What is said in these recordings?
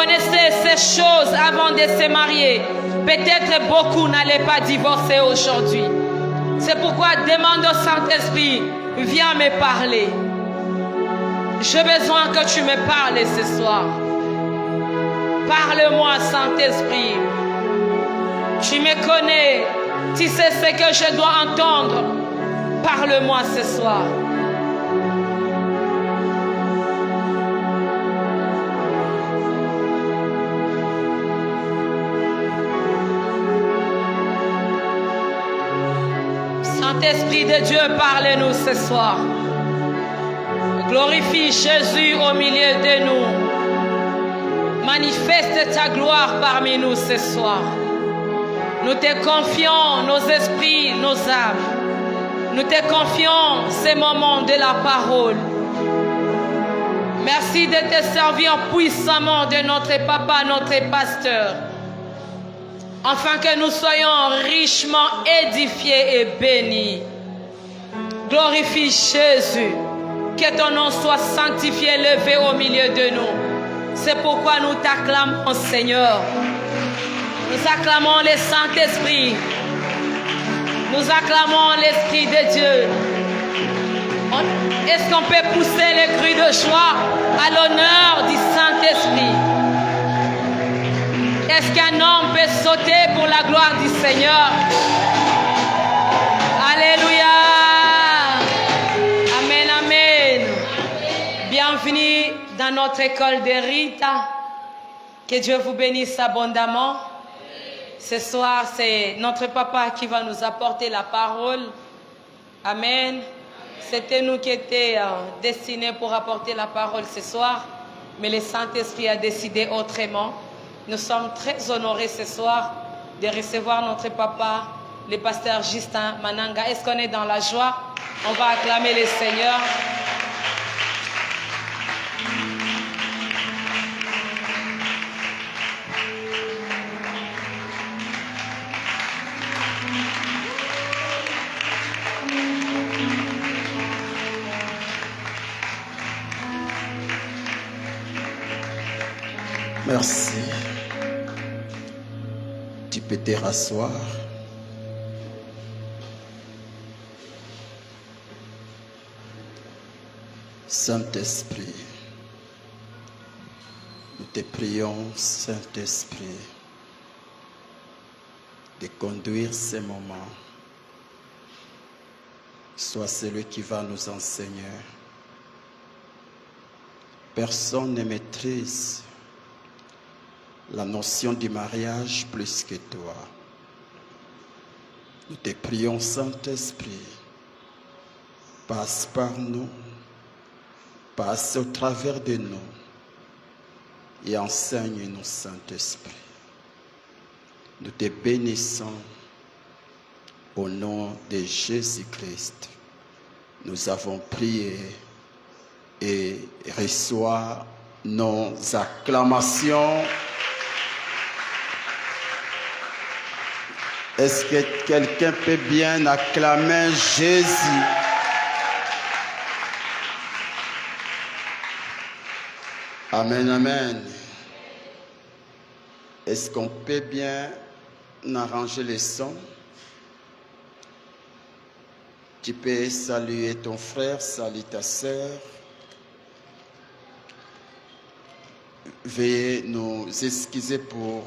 connaissait ces choses avant de se marier, peut-être beaucoup n'allaient pas divorcer aujourd'hui. C'est pourquoi demande au Saint-Esprit, viens me parler. J'ai besoin que tu me parles ce soir. Parle-moi, Saint-Esprit. Tu me connais. Tu sais ce que je dois entendre. Parle-moi ce soir. Saint-Esprit de Dieu, parle-nous ce soir. Glorifie Jésus au milieu de nous. Manifeste ta gloire parmi nous ce soir. Nous te confions nos esprits, nos âmes. Nous te confions ces moments de la parole. Merci de te servir puissamment de notre papa, notre pasteur, afin que nous soyons richement édifiés et bénis. Glorifie Jésus. Que ton nom soit sanctifié, élevé au milieu de nous. C'est pourquoi nous t'acclamons, Seigneur. Nous acclamons le Saint-Esprit. Nous acclamons l'Esprit de Dieu. Est-ce qu'on peut pousser les cris de joie à l'honneur du Saint-Esprit? Est-ce qu'un homme peut sauter pour la gloire du Seigneur? Alléluia. Amen, amen. Bienvenue dans notre école de Rita. Que Dieu vous bénisse abondamment. Ce soir, c'est notre papa qui va nous apporter la parole. Amen. C'était nous qui étions destinés pour apporter la parole ce soir, mais le Saint-Esprit a décidé autrement. Nous sommes très honorés ce soir de recevoir notre papa, le pasteur Justin Mananga. Est-ce qu'on est dans la joie? On va acclamer le Seigneur. Merci. Tu peux te rasseoir. Saint-Esprit, nous te prions, Saint-Esprit, de conduire ces moments. Sois celui qui va nous enseigner. Personne ne maîtrise la notion du mariage plus que toi. Nous te prions, Saint-Esprit, passe par nous, passe au travers de nous et enseigne-nous, Saint-Esprit. Nous te bénissons au nom de Jésus-Christ. Nous avons prié et reçois nos acclamations. Est-ce que quelqu'un peut bien acclamer Jésus? Amen, amen. Est-ce qu'on peut bien arranger les sons? Tu peux saluer ton frère, saluer ta sœur. Veuillez nous excuser pour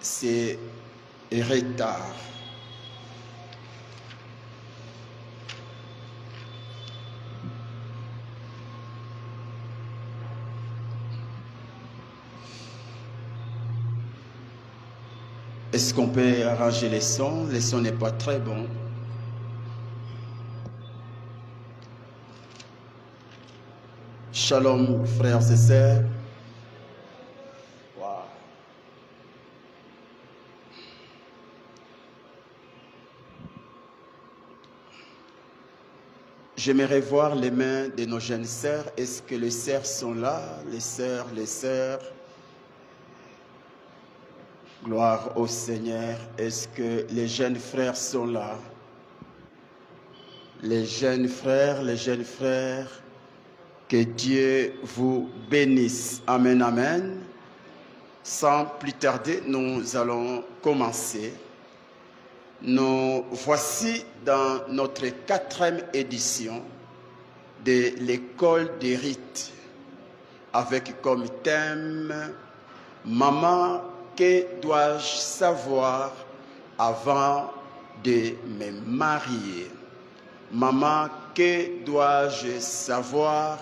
ces retards. Est-ce qu'on peut arranger les sons? Les sons n'est pas très bon. Shalom, frères et sœurs. Wow. J'aimerais voir les mains de nos jeunes sœurs. Est-ce que les sœurs sont là? Les sœurs. Gloire au Seigneur. Est-ce que les jeunes frères sont là? Les jeunes frères. Que Dieu vous bénisse. Amen, amen. Sans plus tarder, nous allons commencer. Nous voici dans notre 4e édition de l'école des rites, avec comme thème « Maman, que dois-je savoir avant de me marier ?» Maman, que dois-je savoir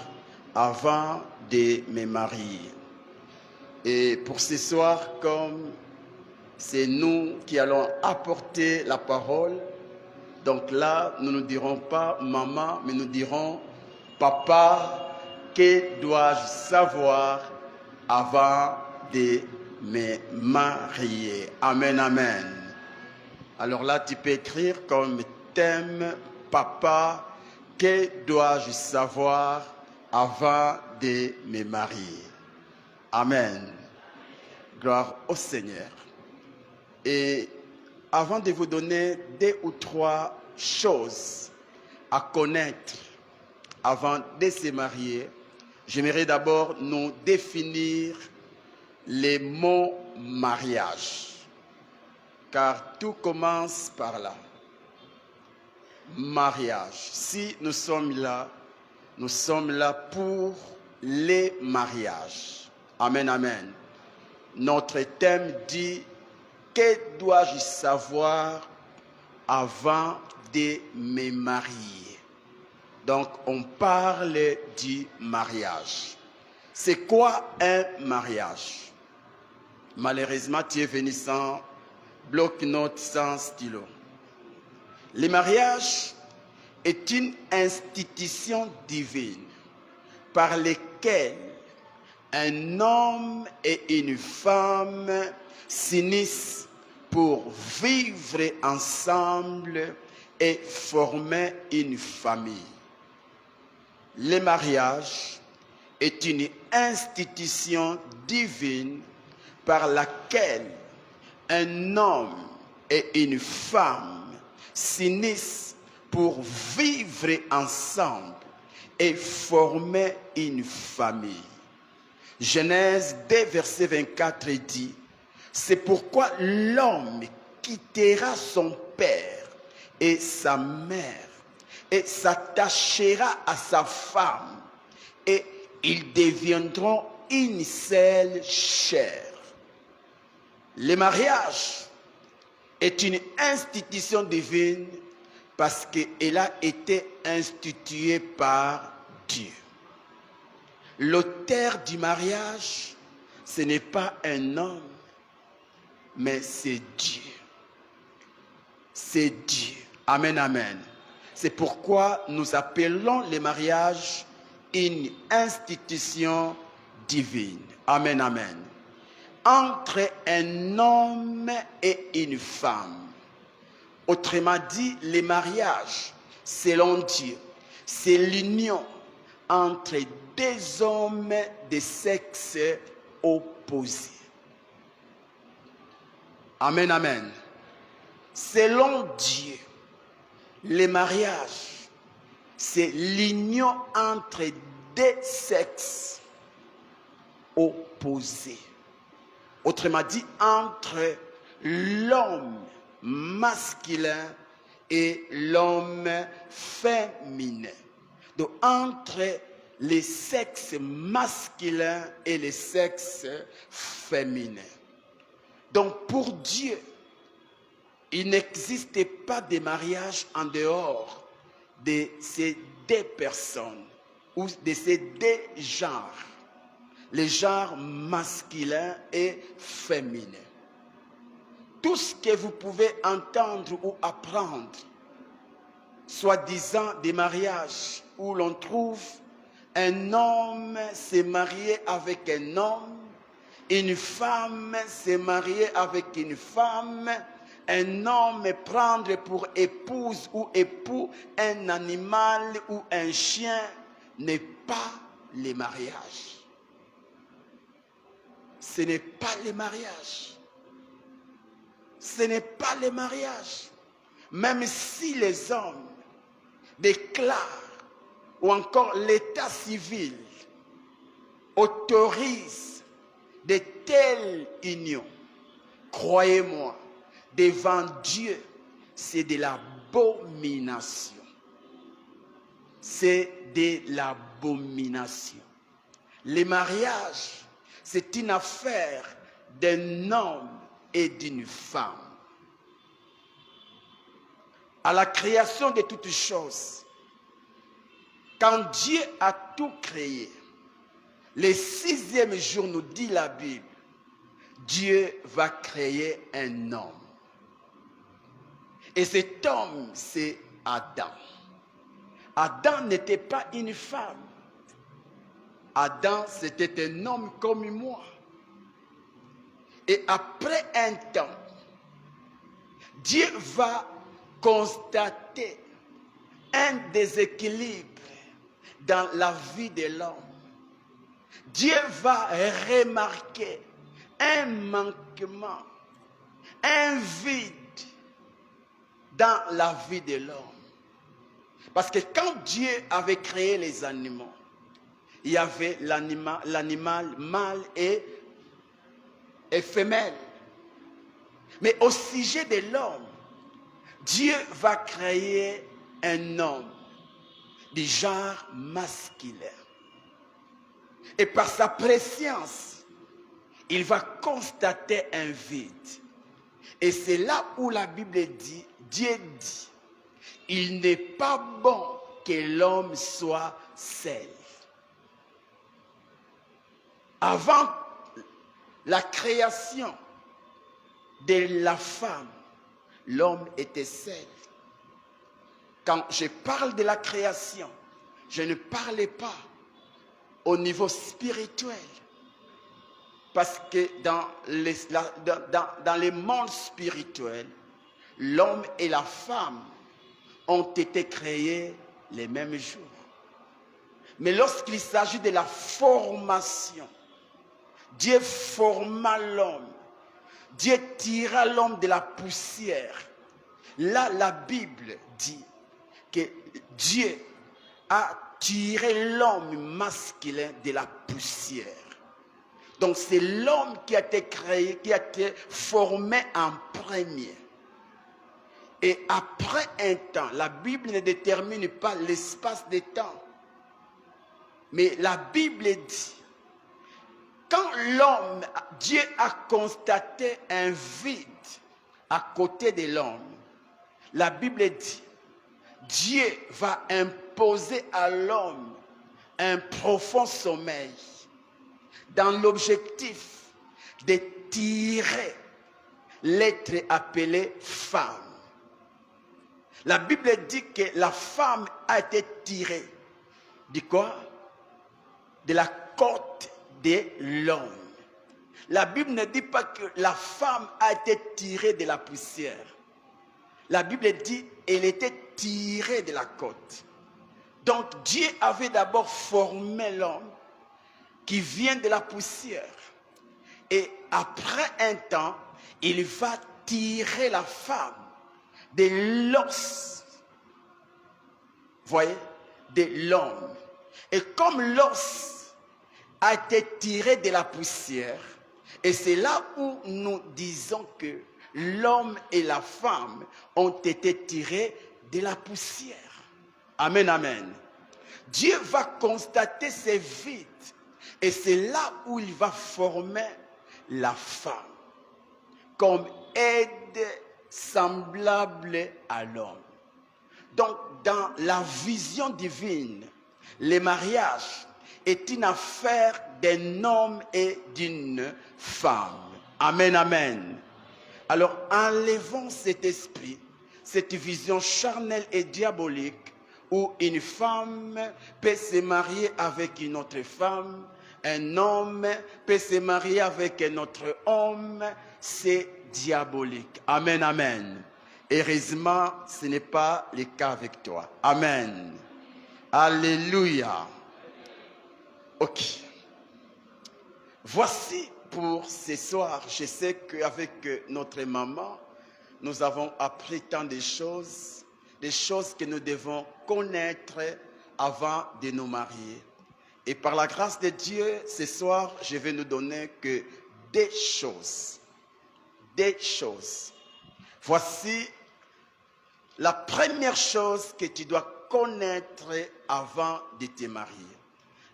avant de me marier? Et pour ce soir, comme c'est nous qui allons apporter la parole, donc là, nous ne dirons pas maman, mais nous dirons papa, que dois-je savoir avant de me marier? Amen, amen. Alors là, tu peux écrire comme thème papa, que dois-je savoir avant de me marier? Amen. Gloire au Seigneur. Et avant de vous donner 2 ou 3 choses à connaître avant de se marier, j'aimerais d'abord nous définir les mots mariage. Car tout commence par là. Mariage. Si nous sommes là pour les mariages. Amen, amen. Notre thème dit, que dois-je savoir avant de me marier? Donc, on parle du mariage. C'est quoi un mariage? Malheureusement, tu es venu sans bloc-notes, sans stylo. Le mariage est une institution divine par laquelle un homme et une femme s'unissent pour vivre ensemble et former une famille. Le mariage est une institution divine par laquelle un homme et une femme s'unissent pour vivre ensemble et former une famille. Genèse 2, verset 24 dit, « C'est pourquoi l'homme quittera son père et sa mère et s'attachera à sa femme et ils deviendront une seule chair. » Le mariage est une institution divine parce qu'elle a été instituée par Dieu. L'auteur du mariage, ce n'est pas un homme, mais c'est Dieu. C'est Dieu. Amen, amen. C'est pourquoi nous appelons le mariage une institution divine. Amen, amen. Entre un homme et une femme. Autrement dit, le mariage, selon Dieu, c'est l'union entre 2 hommes de sexe opposé. Amen, amen. Selon Dieu, le mariage, c'est l'union entre 2 sexes opposés. Autrement dit, entre l'homme masculin et l'homme féminin. Donc, entre les sexes masculins et les sexes féminins. Donc, pour Dieu, il n'existe pas de mariage en dehors de ces 2 personnes ou de ces 2 genres, les genres masculin et féminin. Tout ce que vous pouvez entendre ou apprendre, soi-disant des mariages où l'on trouve un homme s'est marié avec un homme, une femme s'est mariée avec une femme, un homme prendre pour épouse ou époux un animal ou un chien n'est pas le mariage. Ce n'est pas le mariage. Ce n'est pas le mariage. Même si les hommes déclarent ou encore l'état civil autorise de telles unions, croyez-moi, devant Dieu, c'est de l'abomination. C'est de l'abomination. Le mariage, c'est une affaire d'un homme et d'une femme. À la création de toutes choses, quand Dieu a tout créé, le 6e jour, nous dit la Bible, Dieu va créer un homme. Et cet homme, c'est Adam. Adam n'était pas une femme. Adam, c'était un homme comme moi. Et après un temps, Dieu va constater un déséquilibre dans la vie de l'homme. Dieu va remarquer un manquement, un vide dans la vie de l'homme. Parce que quand Dieu avait créé les animaux, il y avait l'animal mâle et femelle. Mais au sujet de l'homme, Dieu va créer un homme du genre masculin. Et par sa préscience, il va constater un vide. Et c'est là où la Bible dit, Dieu dit, il n'est pas bon que l'homme soit seul. Avant la création de la femme, l'homme était seul. Quand je parle de la création, je ne parle pas au niveau spirituel. Parce que dans les mondes spirituels, l'homme et la femme ont été créés les mêmes jours. Mais lorsqu'il s'agit de la formation, Dieu forma l'homme. Dieu tira l'homme de la poussière. Là, la Bible dit que Dieu a tiré l'homme masculin de la poussière. Donc c'est l'homme qui a été créé, qui a été formé en premier. Et après un temps, la Bible ne détermine pas l'espace de temps. Mais la Bible dit, quand l'homme, Dieu a constaté un vide à côté de l'homme, la Bible dit, Dieu va imposer à l'homme un profond sommeil dans l'objectif de tirer l'être appelé femme. La Bible dit que la femme a été tirée de quoi? De la côte de l'homme. La Bible ne dit pas que la femme a été tirée de la poussière. La Bible dit qu'elle était tirée de la côte. Donc Dieu avait d'abord formé l'homme qui vient de la poussière. Et après un temps, il va tirer la femme de l'os. Voyez, de l'homme. Et comme l'os a été tiré de la poussière, et c'est là où nous disons que l'homme et la femme ont été tirés de la poussière. Amen, amen. Dieu va constater ces vides. Et c'est là où il va former la femme comme aide semblable à l'homme. Donc, dans la vision divine, le mariage est une affaire d'un homme et d'une femme. Amen, amen. Alors, enlevons cet esprit, cette vision charnelle et diabolique où une femme peut se marier avec une autre femme, un homme peut se marier avec un autre homme, c'est diabolique. Amen, amen. Heureusement, ce n'est pas le cas avec toi. Amen. Alléluia. Ok. Voici pour ce soir. Je sais qu'avec notre maman, nous avons appris tant de choses que nous devons connaître avant de nous marier. Et par la grâce de Dieu, ce soir, je vais nous donner que des choses. Des choses. Voici la première chose que tu dois connaître avant de te marier.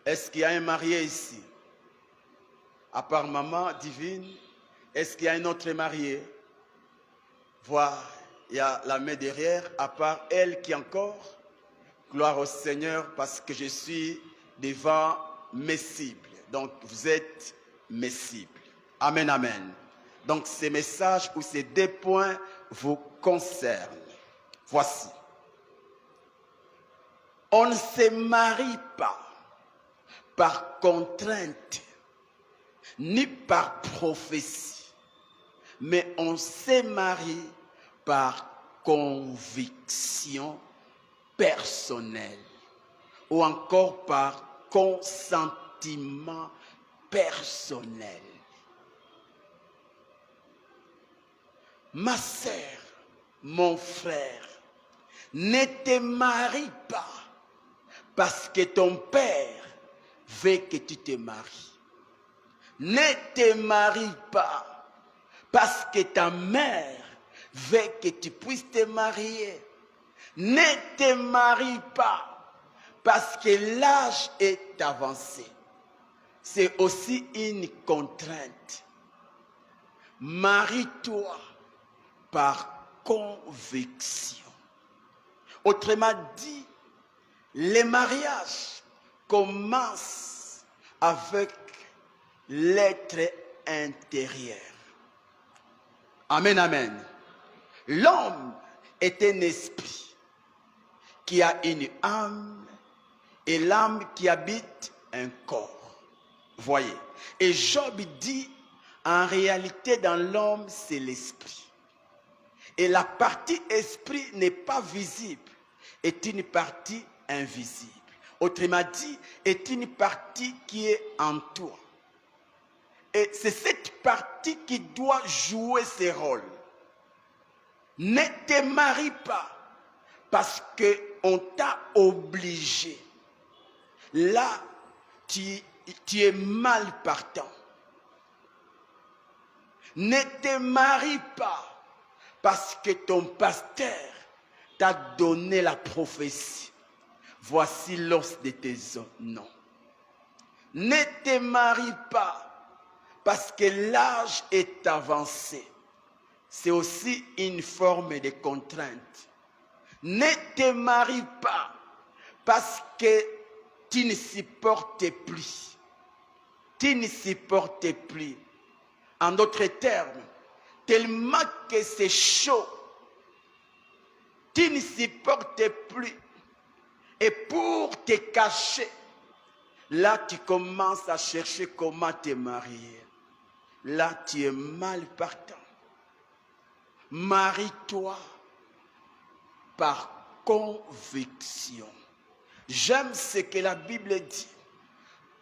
Est-ce qu'il y a un marié ici? À part maman divine, est-ce qu'il y a un autre marié? Voilà, il y a la main derrière, à part elle qui encore. Gloire au Seigneur parce que je suis devant mes cibles. Donc vous êtes mes cibles. Amen, amen. Donc ces messages ou ces deux points vous concernent. Voici. On ne se marie pas par contrainte, ni par prophétie, mais on se marie par conviction personnelle ou encore par consentement personnel. Ma sœur, mon frère, ne te marie pas parce que ton père veut que tu te maries. Ne te marie pas parce que ta mère veut que tu puisses te marier. Ne te marie pas parce que l'âge est avancé. C'est aussi une contrainte. Marie-toi par conviction. Autrement dit, le mariage commence avec l'être intérieur. Amen, amen. L'homme est un esprit qui a une âme et l'âme qui habite un corps. Voyez. Et Job dit, en réalité, dans l'homme, c'est l'esprit. Et la partie esprit n'est pas visible, est une partie invisible. Autrement dit, est une partie qui est en toi. Et c'est cette partie qui doit jouer ses rôles. Ne te marie pas parce qu'on t'a obligé. Là, tu es mal partant. Ne te marie pas parce que ton pasteur t'a donné la prophétie. Voici l'os de tes os. Non. Ne te marie pas parce que l'âge est avancé. C'est aussi une forme de contrainte. Ne te marie pas parce que tu ne supportes plus. Tu ne supportes plus. En d'autres termes, tellement que c'est chaud, tu ne supportes plus. Et pour te cacher, là tu commences à chercher comment te marier. Là tu es mal partant. Marie-toi par conviction. J'aime ce que la Bible dit.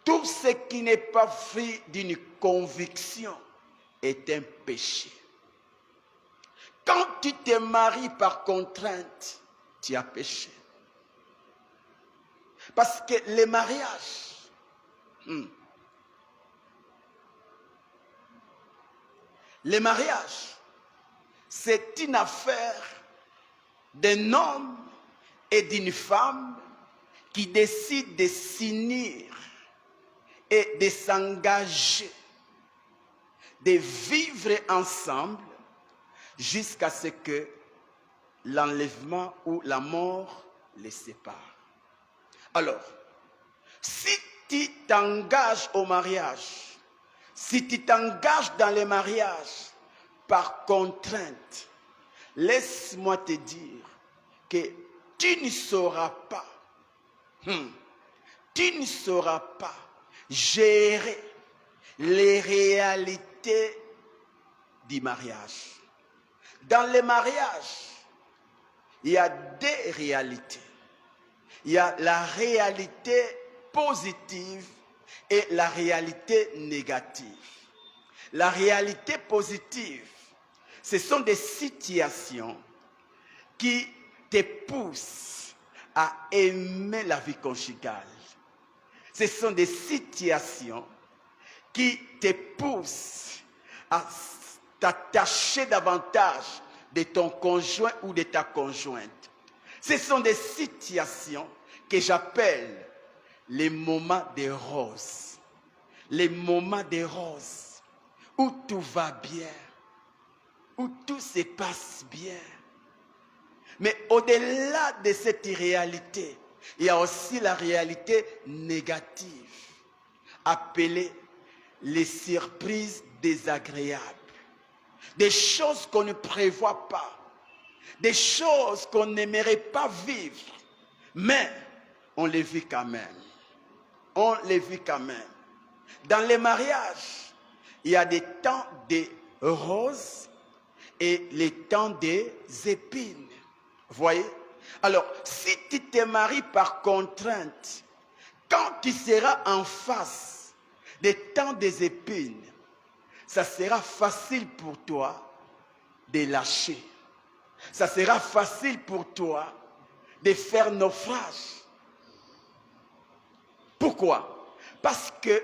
Tout ce qui n'est pas fait d'une conviction est un péché. Quand tu te maries par contrainte, tu as péché. Parce que le mariage, le mariage, c'est une affaire d'un homme et d'une femme qui décident de s'unir et de s'engager, de vivre ensemble jusqu'à ce que l'enlèvement ou la mort les sépare. Alors, si tu t'engages au mariage, si tu t'engages dans le mariage par contrainte, laisse-moi te dire que tu ne sauras pas, gérer les réalités du mariage. Dans le mariage, il y a deux réalités. Il y a la réalité positive et la réalité négative. La réalité positive, ce sont des situations qui te poussent à aimer la vie conjugale. Ce sont des situations qui te poussent à t'attacher davantage de ton conjoint ou de ta conjointe. Ce sont des situations que j'appelle les moments de rose. Les moments de rose où tout va bien, où tout se passe bien. Mais au-delà de cette réalité, il y a aussi la réalité négative, appelée les surprises désagréables. Des choses qu'on ne prévoit pas, des choses qu'on n'aimerait pas vivre, mais on les vit quand même. On les vit quand même. Dans les mariages, il y a des temps de roses et les temps des épines. Vous voyez? Alors, si tu te maries par contrainte, quand tu seras en face des temps des épines, ça sera facile pour toi de lâcher. Ça sera facile pour toi de faire naufrage. Pourquoi? Parce que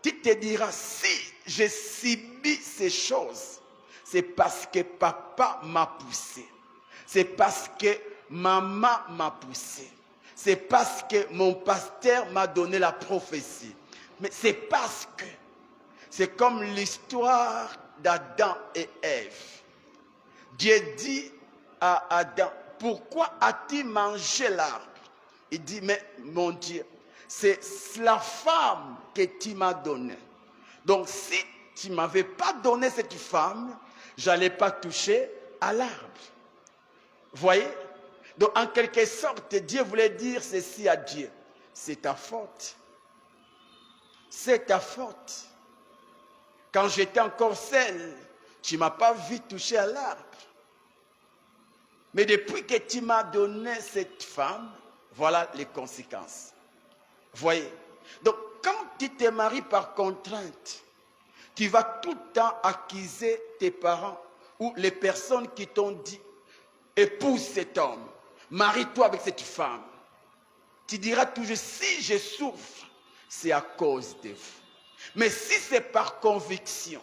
tu te diras, si je subis ces choses, c'est parce que papa m'a poussé. C'est parce que maman m'a poussé. C'est parce que mon pasteur m'a donné la prophétie. Mais c'est parce que c'est comme l'histoire d'Adam et Ève. Dieu dit à Adam, pourquoi as-tu mangé l'arbre? Il dit, mais mon Dieu, c'est la femme que tu m'as donnée. Donc si tu ne m'avais pas donné cette femme, je n'allais pas toucher à l'arbre. Voyez? Donc en quelque sorte, Dieu voulait dire ceci à Dieu. C'est ta faute. C'est ta faute. Quand j'étais encore seul, tu ne m'as pas vu toucher à l'arbre. Mais depuis que tu m'as donné cette femme, voilà les conséquences. Voyez? Donc quand tu te maries par contrainte, tu vas tout le temps accuser tes parents ou les personnes qui t'ont dit, épouse cet homme, marie-toi avec cette femme. Tu diras toujours, si je souffre, c'est à cause de vous. Mais si c'est par conviction,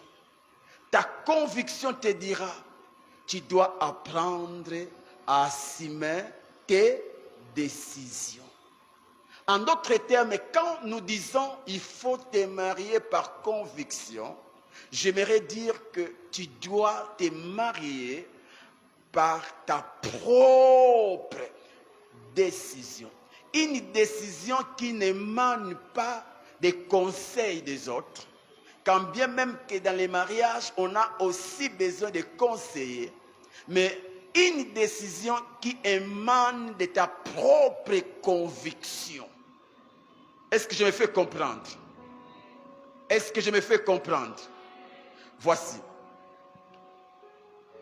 ta conviction te dira, tu dois apprendre à assumer tes décisions. En d'autres termes, quand nous disons il faut te marier par conviction, j'aimerais dire que tu dois te marier par ta propre décision. Une décision qui n'émane pas des conseils des autres. Quand bien même que dans les mariages, on a aussi besoin de conseillers, mais une décision qui émane de ta propre conviction. Est-ce que je me fais comprendre? Est-ce que je me fais comprendre? Voici.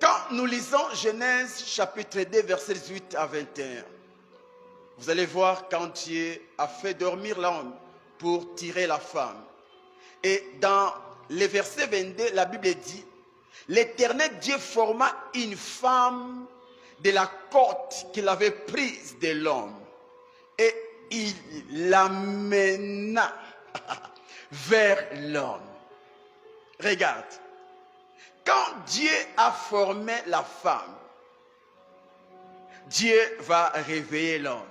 Quand nous lisons Genèse chapitre 2, versets 18 à 21, vous allez voir quand Dieu a fait dormir l'homme pour tirer la femme. Et dans le verset 22, la Bible dit, l'Éternel Dieu forma une femme de la côte qu'il avait prise de l'homme. Et il l'amena vers l'homme. Regarde. Quand Dieu a formé la femme, Dieu va réveiller l'homme.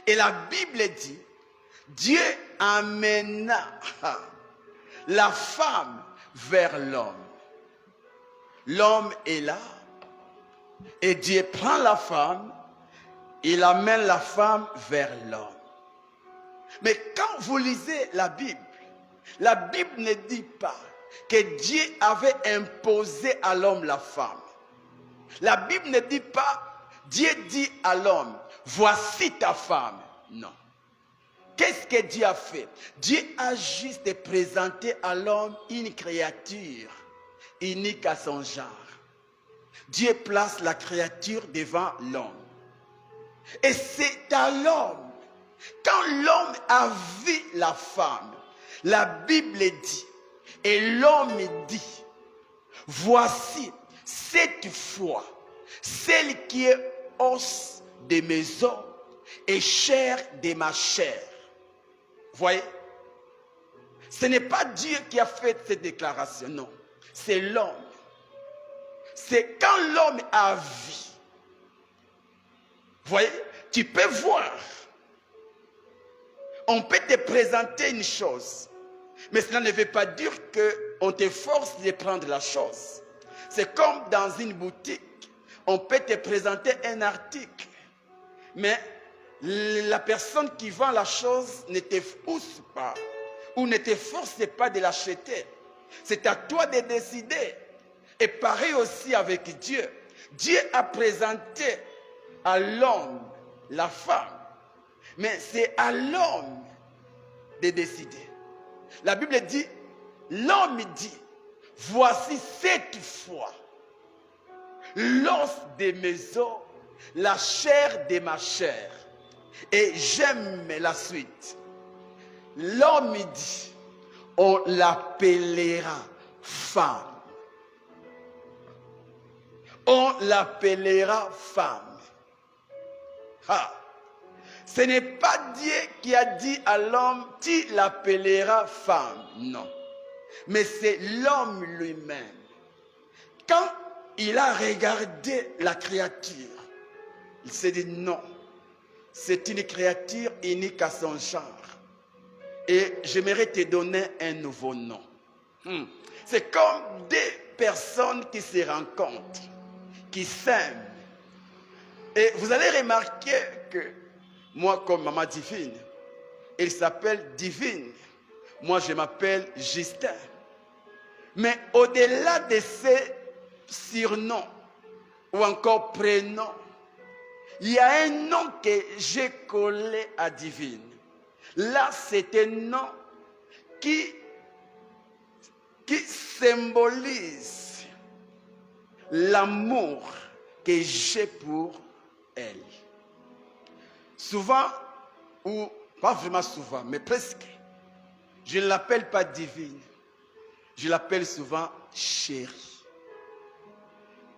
Et la Bible dit, Dieu amena la femme vers l'homme. L'homme est là et Dieu prend la femme, il amène la femme vers l'homme. Mais quand vous lisez la Bible ne dit pas que Dieu avait imposé à l'homme la femme. La Bible ne dit pas, Dieu dit à l'homme, voici ta femme. Non. Qu'est-ce que Dieu a fait? Dieu a juste présenté à l'homme une créature unique à son genre. Dieu place la créature devant l'homme. Et c'est à l'homme, quand l'homme a vu la femme, la Bible dit, et l'homme dit, voici cette fois, celle qui est os de mes os et chair de ma chair. Voyez, ce n'est pas Dieu qui a fait cette déclaration, non. C'est l'homme. C'est quand l'homme a vie. Voyez, tu peux voir. On peut te présenter une chose, mais cela ne veut pas dire qu'on te force de prendre la chose. C'est comme dans une boutique. On peut te présenter un article, mais la personne qui vend la chose ne te pousse pas ou ne te force pas de l'acheter. C'est à toi de décider. Et pareil aussi avec Dieu. Dieu a présenté à l'homme la femme, mais c'est à l'homme de décider. La Bible dit, l'homme dit, voici cette fois l'os de mes os, la chair de ma chair, et j'aime la suite. L'homme dit, on l'appellera femme. On l'appellera femme. Ah. Ce n'est pas Dieu qui a dit à l'homme, tu l'appelleras femme. Non. Mais c'est l'homme lui-même. Quand il a regardé la créature, il s'est dit non. C'est une créature unique à son genre. Et j'aimerais te donner un nouveau nom. C'est comme deux personnes qui se rencontrent, qui s'aiment. Et vous allez remarquer que moi, comme maman Divine, elle s'appelle Divine. Moi, je m'appelle Justin. Mais au-delà de ces surnoms ou encore prénoms, il y a un nom que j'ai collé à Divine. Là, c'est un nom qui symbolise l'amour que j'ai pour elle. Souvent, ou pas vraiment souvent, mais presque, je ne l'appelle pas Divine. Je l'appelle souvent chérie.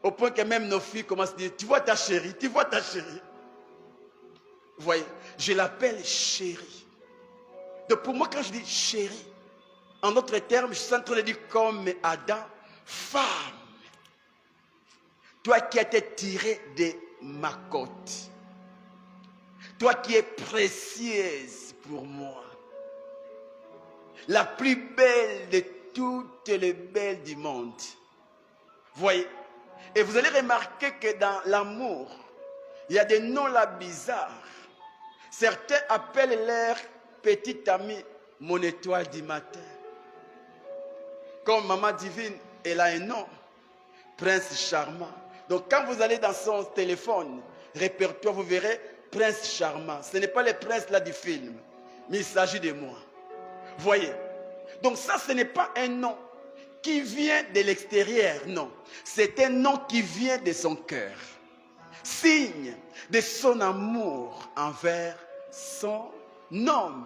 Au point que même nos filles commencent à dire, tu vois ta chérie, tu vois ta chérie. Vous voyez, je l'appelle chérie. Donc pour moi, quand je dis chérie, en d'autres termes, je suis en train de dire comme Adam, femme. Toi qui as été tiré de ma côte. Toi qui es précieuse pour moi. La plus belle de toutes les belles du monde. Voyez. Et vous allez remarquer que dans l'amour, il y a des noms là bizarres. Certains appellent leur petite amie mon étoile du matin. Comme maman Divine, elle a un nom. Prince Charmant. Donc quand vous allez dans son téléphone, répertoire, vous verrez Prince Charmant. Ce n'est pas le prince là du film, mais il s'agit de moi. Voyez. Donc ça, ce n'est pas un nom qui vient de l'extérieur, non. C'est un nom qui vient de son cœur. Signe de son amour envers son homme.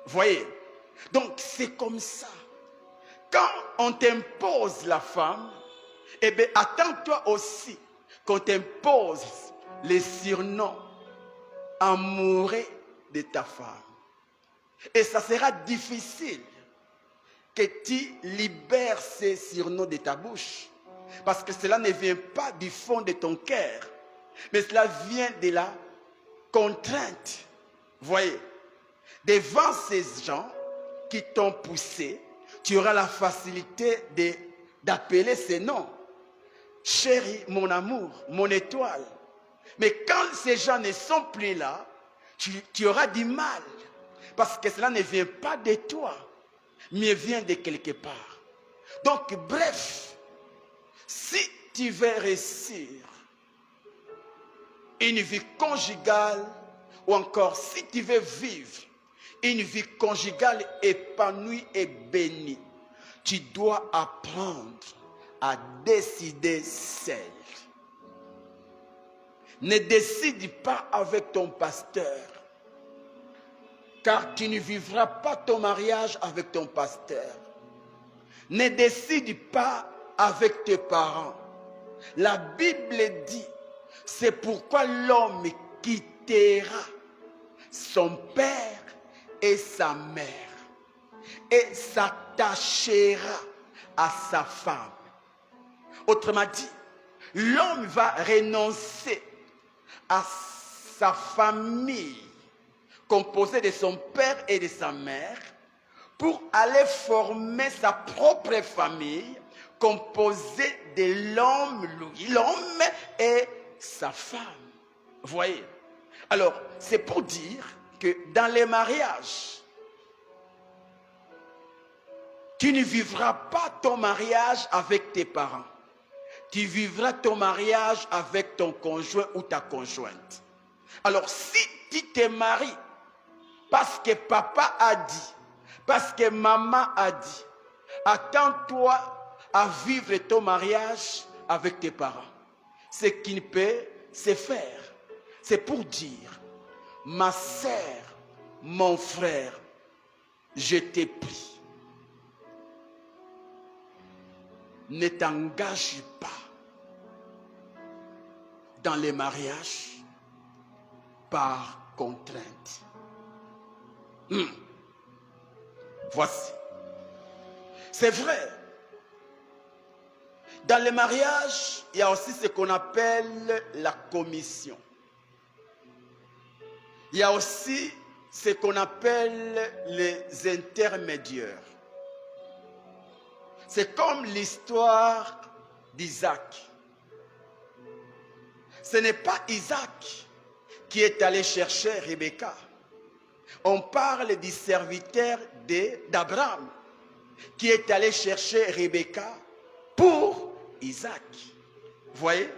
Voyez. Donc c'est comme ça. Quand on t'impose la femme, eh bien attends-toi aussi qu'on t'impose les surnoms amoureux de ta femme. Et ça sera difficile que tu libères ces surnoms de ta bouche. Parce que cela ne vient pas du fond de ton cœur, mais cela vient de la contrainte. Voyez, devant ces gens qui t'ont poussé, tu auras la facilité d'appeler ces noms. Chérie, mon amour, mon étoile. Mais quand ces gens ne sont plus là, tu auras du mal. Parce que cela ne vient pas de toi, mais vient de quelque part. Donc, bref, si tu veux réussir une vie conjugale, ou encore si tu veux vivre une vie conjugale épanouie et bénie, tu dois apprendre à décider seul. Ne décide pas avec ton pasteur, car tu ne vivras pas ton mariage avec ton pasteur. Ne décide pas avec tes parents. La Bible dit, c'est pourquoi l'homme quittera son père et sa mère et s'attachera à sa femme. Autrement dit, l'homme va renoncer à sa famille composée de son père et de sa mère pour aller former sa propre famille composée de l'homme, lui, l'homme et sa femme. Vous voyez? Alors, c'est pour dire que dans les mariages, tu ne vivras pas ton mariage avec tes parents. Tu vivras ton mariage avec ton conjoint ou ta conjointe. Alors, si tu te maries parce que papa a dit, parce que maman a dit, attends-toi à vivre ton mariage avec tes parents. Ce qui ne peut se faire, c'est pour dire, ma sœur, mon frère, je t'ai pris. Ne t'engage pas dans les mariages par contrainte. Voici. C'est vrai. Dans les mariages, il y a aussi ce qu'on appelle la commission. Il y a aussi ce qu'on appelle les intermédiaires. C'est comme l'histoire d'Isaac. Ce n'est pas Isaac qui est allé chercher Rebecca. On parle du serviteur d'Abraham qui est allé chercher Rebecca pour Isaac. Vous voyez?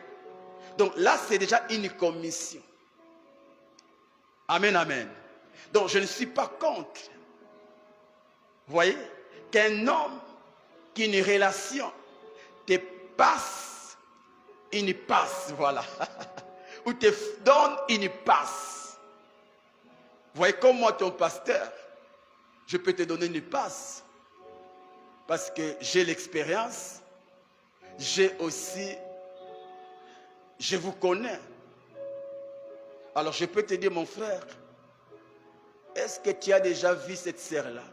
Donc là, c'est déjà une commission. Amen, amen. Donc je ne suis pas contre. Vous voyez? Qu'un homme, qu'une relation te passe une passe, voilà. Ou te donne une passe. Vous voyez, comme moi, ton pasteur, je peux te donner une passe. Parce que j'ai l'expérience, j'ai aussi, je vous connais. Alors je peux te dire, mon frère, est-ce que tu as déjà vu cette sœur-là?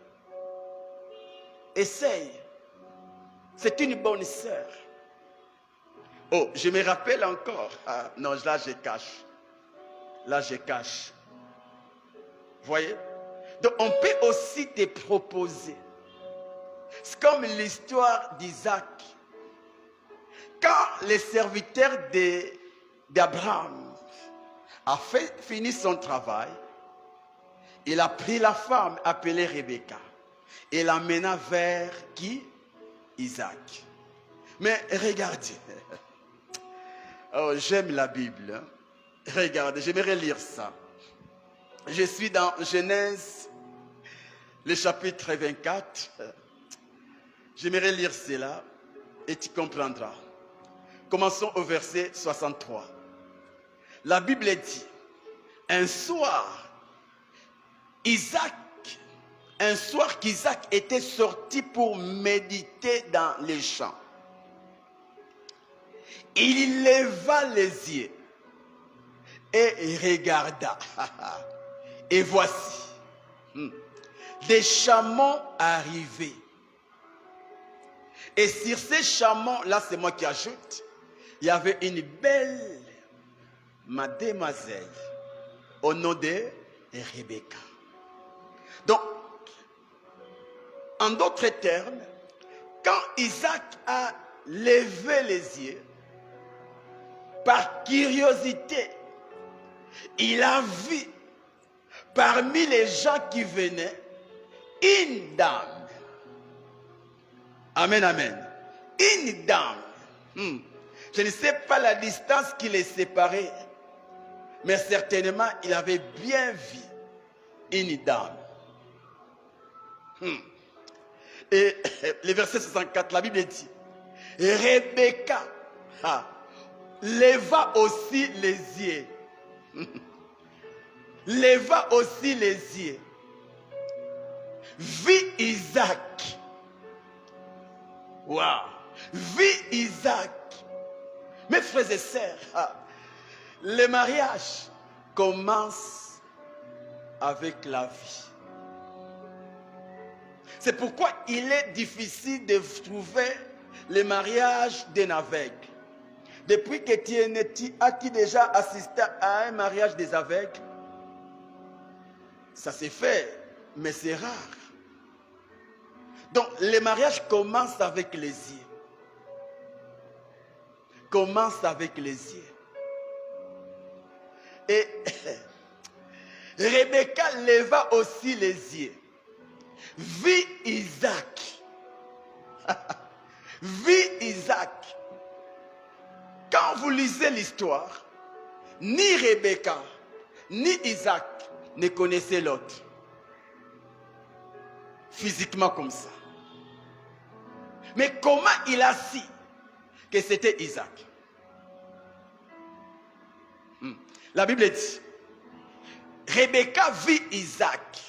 Essaye. C'est une bonne sœur. Oh, je me rappelle encore. Ah, non, là je cache. Là je cache. Vous voyez? Donc on peut aussi te proposer. C'est comme l'histoire d'Isaac. Quand le serviteur d'Abraham a fini son travail, il a pris la femme appelée Rebecca et l'amena vers qui? Isaac. Mais regardez. Oh, j'aime la Bible. Hein? Regardez, j'aimerais lire ça. Je suis dans Genèse, le chapitre 24. J'aimerais lire cela et tu comprendras. Commençons au verset 63. La Bible dit, un soir qu'Isaac était sorti pour méditer dans les champs, il leva les yeux et regarda. Et voici, des chameaux arrivaient. Et sur ces chameaux, là c'est moi qui ajoute, il y avait une belle mademoiselle au nom de Rebecca. Donc, en d'autres termes, quand Isaac a levé les yeux, par curiosité, il a vu parmi les gens qui venaient une dame. Amen, amen. Une dame. Je ne sais pas la distance qui les séparait, mais certainement il avait bien vu une dame. Et le verset 64, la Bible dit, Rebecca leva aussi les yeux. Leva aussi les yeux. Vit Isaac. Waouh. Vit Isaac. Mes frères et sœurs, le mariage commence avec la vie. C'est pourquoi il est difficile de trouver le mariage d'un aveugle. Depuis que tu es né, as-tu déjà assisté à un mariage des aveugles? Ça s'est fait, mais c'est rare. Donc, le mariage commence avec les yeux. Commence avec les yeux. Et Rebecca leva aussi les yeux. Vit Isaac. Vit Isaac. Quand vous lisez l'histoire, ni Rebecca, ni Isaac ne connaissaient l'autre. Physiquement comme ça. Mais comment il a su que c'était Isaac? La Bible dit, Rebecca vit Isaac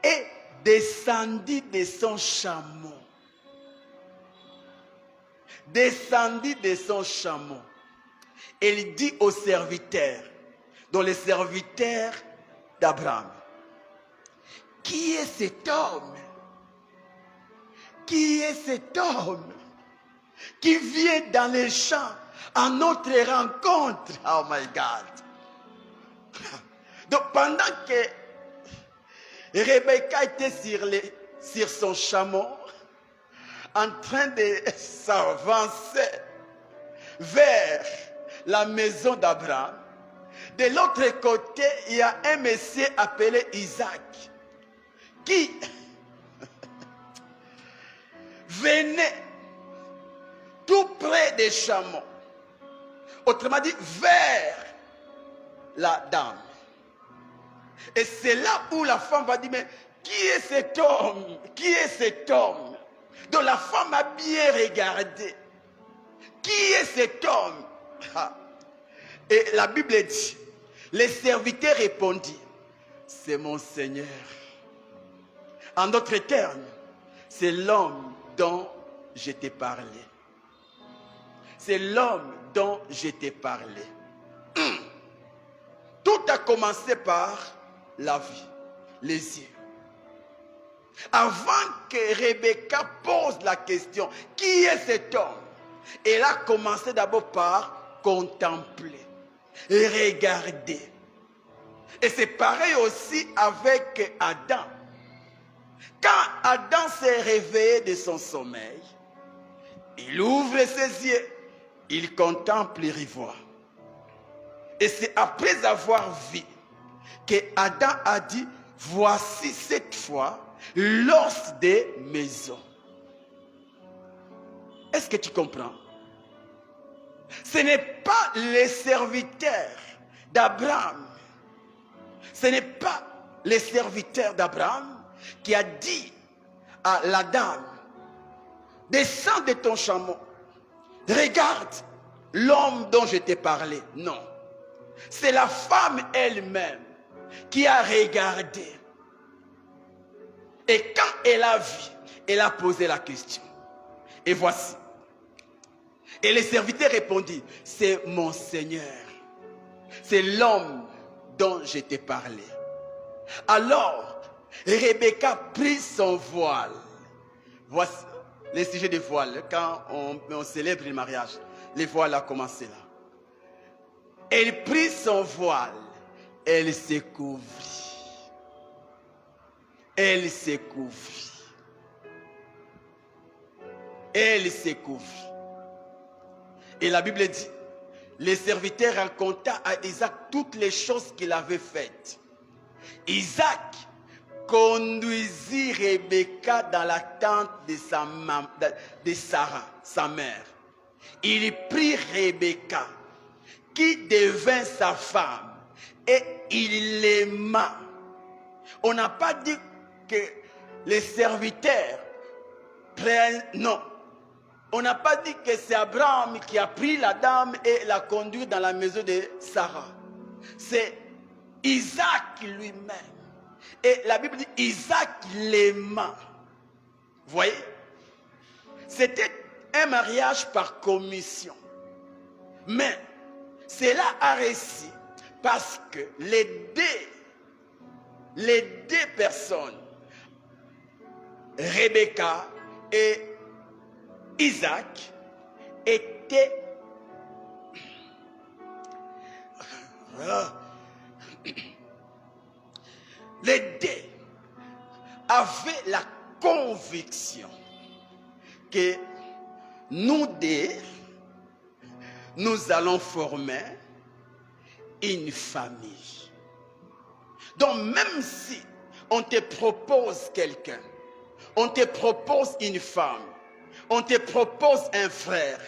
et descendit de son chameau. Descendit de son chameau. Elle dit au serviteur, dont le serviteur d'Abraham, qui est cet homme? Qui est cet homme qui vient dans les champs à notre rencontre? Oh my God. Donc pendant que Rebecca était sur son chameau, en train de s'avancer vers la maison d'Abraham, de l'autre côté, il y a un monsieur appelé Isaac qui venait tout près des chameaux. Autrement dit, vers la dame. Et c'est là où la femme va dire, mais qui est cet homme? Qui est cet homme? Donc la femme a bien regardé. Qui est cet homme? Et la Bible dit, les serviteurs répondit, c'est mon Seigneur. En d'autres termes, c'est l'homme dont je t'ai parlé. C'est l'homme dont je t'ai parlé. Tout a commencé par la vie, les yeux. Avant que Rebecca pose la question, qui est cet homme? Elle a commencé d'abord par contempler et regarder. Et c'est pareil aussi avec Adam. Quand Adam s'est réveillé de son sommeil, il ouvre ses yeux, il contemple, il voit. Et c'est après avoir vu que Adam a dit, voici cette fois l'os des maisons. Est-ce que tu comprends? Ce n'est pas les serviteurs d'Abraham. Ce n'est pas les serviteurs d'Abraham qui a dit à la dame, descends de ton chameau, regarde l'homme dont je t'ai parlé. Non. C'est la femme elle-même qui a regardé. Et quand elle a vu, elle a posé la question. Et voici. Et les serviteurs répondit, c'est mon Seigneur. C'est l'homme dont je t'ai parlé. Alors, Rebecca prit son voile. Voici le sujet des voiles. Quand on célèbre le mariage, les voiles a commencé là. Elle prit son voile. Elle se couvrit. Elle se couvrit. Elle se couvrit. Et la Bible dit, les serviteurs raconta à Isaac toutes les choses qu'il avait faites. Isaac conduisit Rebecca dans la tente de Sarah, sa mère. Il prit Rebecca, qui devint sa femme, et il l'aima. On n'a pas dit que les serviteurs prennent, non. On n'a pas dit que c'est Abraham qui a pris la dame et l'a conduite dans la maison de Sarah. C'est Isaac lui-même. Et la Bible dit, Isaac l'aima. Vous voyez? C'était un mariage par commission. Mais cela a réussi parce que les deux personnes Rebecca et Isaac étaient les deux avaient la conviction que nous deux, nous allons former une famille. Donc même si on te propose quelqu'un, on te propose une femme, on te propose un frère,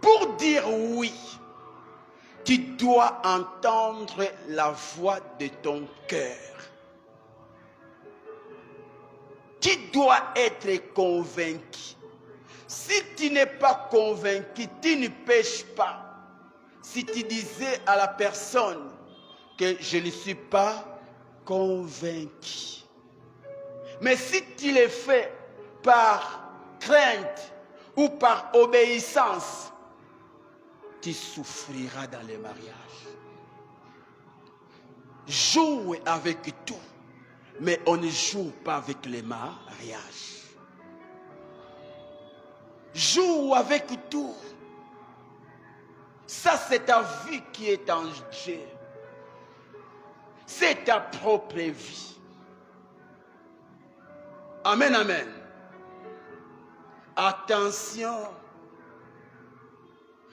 pour dire oui, tu dois entendre la voix de ton cœur. Tu dois être convaincu. Si tu n'es pas convaincu, tu ne pêches pas. Si tu disais à la personne que je ne suis pas convaincu. Mais si tu le fais par crainte ou par obéissance, tu souffriras dans le mariage. Joue avec tout, mais on ne joue pas avec les mariages. Joue avec tout. Ça, c'est ta vie qui est en jeu. C'est ta propre vie. Amen, amen. Attention.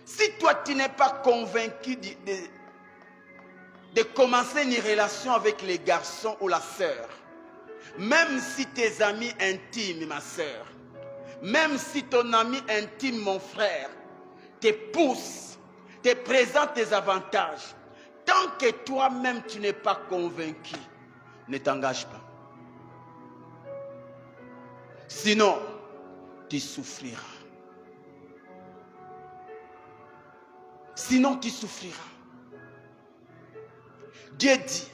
Si toi, tu n'es pas convaincu de commencer une relation avec les garçons ou la sœur, même si tes amis intimes, ma sœur, même si ton ami intime, mon frère, te pousse, te présente des avantages, tant que toi-même tu n'es pas convaincu, ne t'engage pas. Sinon, tu souffriras. Sinon, tu souffriras. Dieu dit,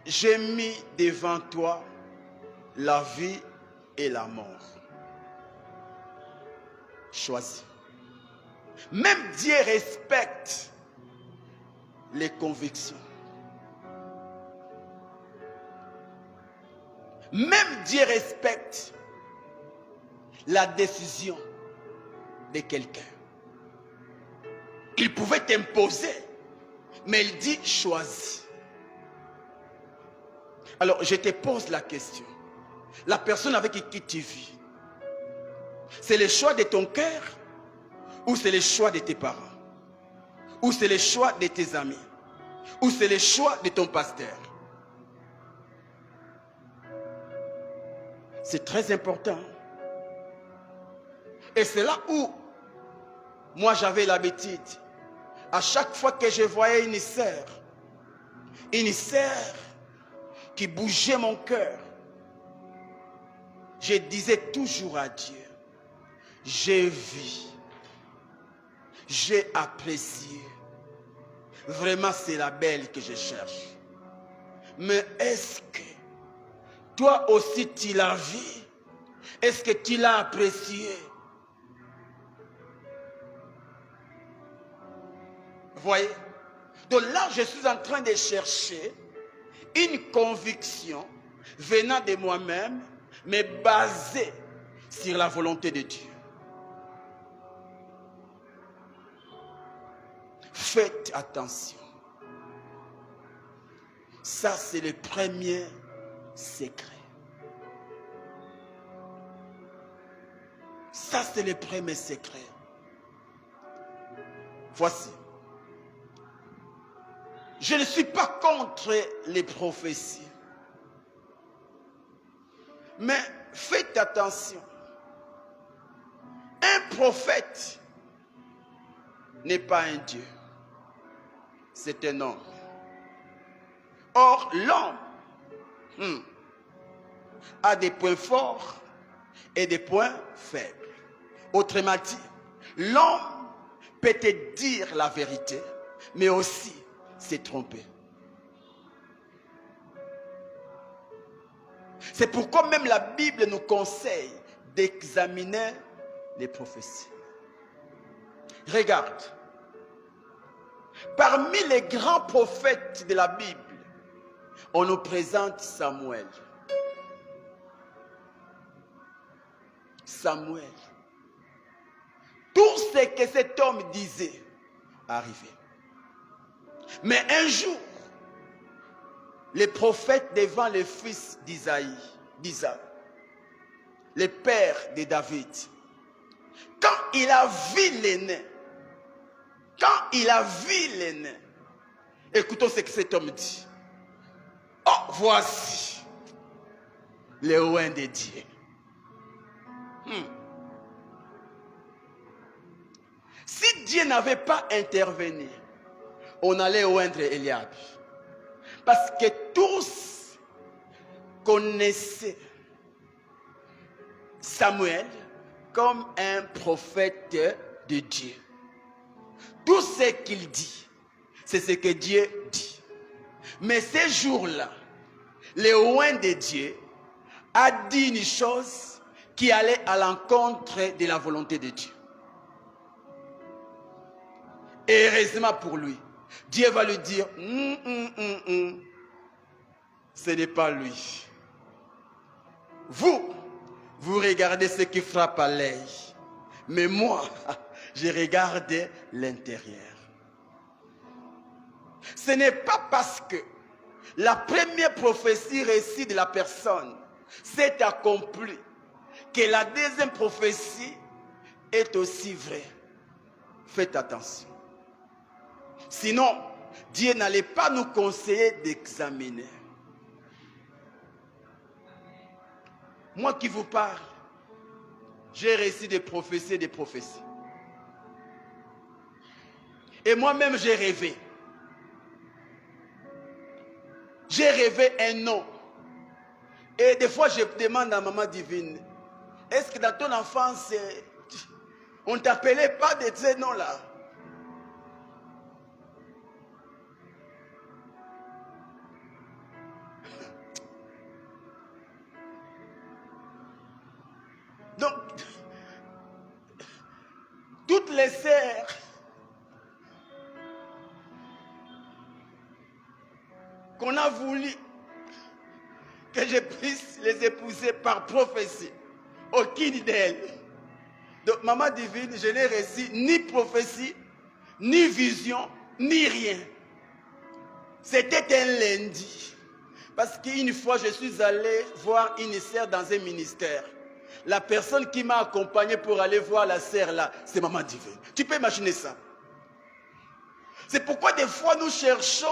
j'ai mis devant toi la vie et la mort. Choisis. Même Dieu respecte les convictions. Même Dieu respecte la décision de quelqu'un. Il pouvait t'imposer, mais il dit choisis. Alors je te pose la question. La personne avec qui tu vis, c'est le choix de ton cœur ou c'est le choix de tes parents? Ou c'est le choix de tes amis? Ou c'est le choix de ton pasteur? C'est très important. Et c'est là où moi j'avais l'habitude, à chaque fois que je voyais une sœur qui bougeait mon cœur, je disais toujours à Dieu, j'ai vu, j'ai apprécié, vraiment c'est la belle que je cherche. Mais est-ce que toi aussi tu l'as vu? Est-ce que tu l'as apprécié? Voyez? Donc là, je suis en train de chercher une conviction venant de moi-même, mais basée sur la volonté de Dieu. Faites attention. Ça, c'est le premier secret. Ça, c'est le premier secret. Voici. Je ne suis pas contre les prophéties. Mais faites attention. Un prophète n'est pas un Dieu. C'est un homme. Or, l'homme a des points forts et des points faibles. Autrement dit, l'homme peut te dire la vérité, mais aussi se tromper. C'est pourquoi même la Bible nous conseille d'examiner les prophéties. Regarde, parmi les grands prophètes de la Bible, on nous présente Samuel. Samuel. Tout ce que cet homme disait arrivait. Mais un jour, les prophètes devant les fils d'Isaïe, le père de David, quand il a vu l'aîné, écoutons ce que cet homme dit. Oh, voici le oint de Dieu. Si Dieu n'avait pas intervenu, on allait oindre Eliab. Parce que tous connaissaient Samuel comme un prophète de Dieu. Tout ce qu'il dit, c'est ce que Dieu dit. Mais ces jours-là, le oint de Dieu a dit une chose qui allait à l'encontre de la volonté de Dieu. Et heureusement pour lui, Dieu va lui dire, ce n'est pas lui. Vous regardez ce qui frappe à l'œil. Mais moi, je regarde l'intérieur. Ce n'est pas parce que la première prophétie récite de la personne s'est accomplie que la deuxième prophétie est aussi vraie. Faites attention. Sinon, Dieu n'allait pas nous conseiller d'examiner. Moi qui vous parle, j'ai réussi des prophéties et des prophéties. Et moi-même, j'ai rêvé. J'ai rêvé un nom. Et des fois, je demande à Maman Divine, est-ce que dans ton enfance, on ne t'appelait pas de ces noms-là? Donc, toutes les sœurs qu'on a voulu que je puisse les épouser par prophétie, aucune d'elles. Donc, Maman Divine, je n'ai reçu ni prophétie, ni vision, ni rien. C'était un lundi. Parce qu'une fois, je suis allé voir une sœur dans un ministère. La personne qui m'a accompagné pour aller voir la sœur là, c'est Maman Divine. Tu peux imaginer ça? C'est pourquoi des fois nous cherchons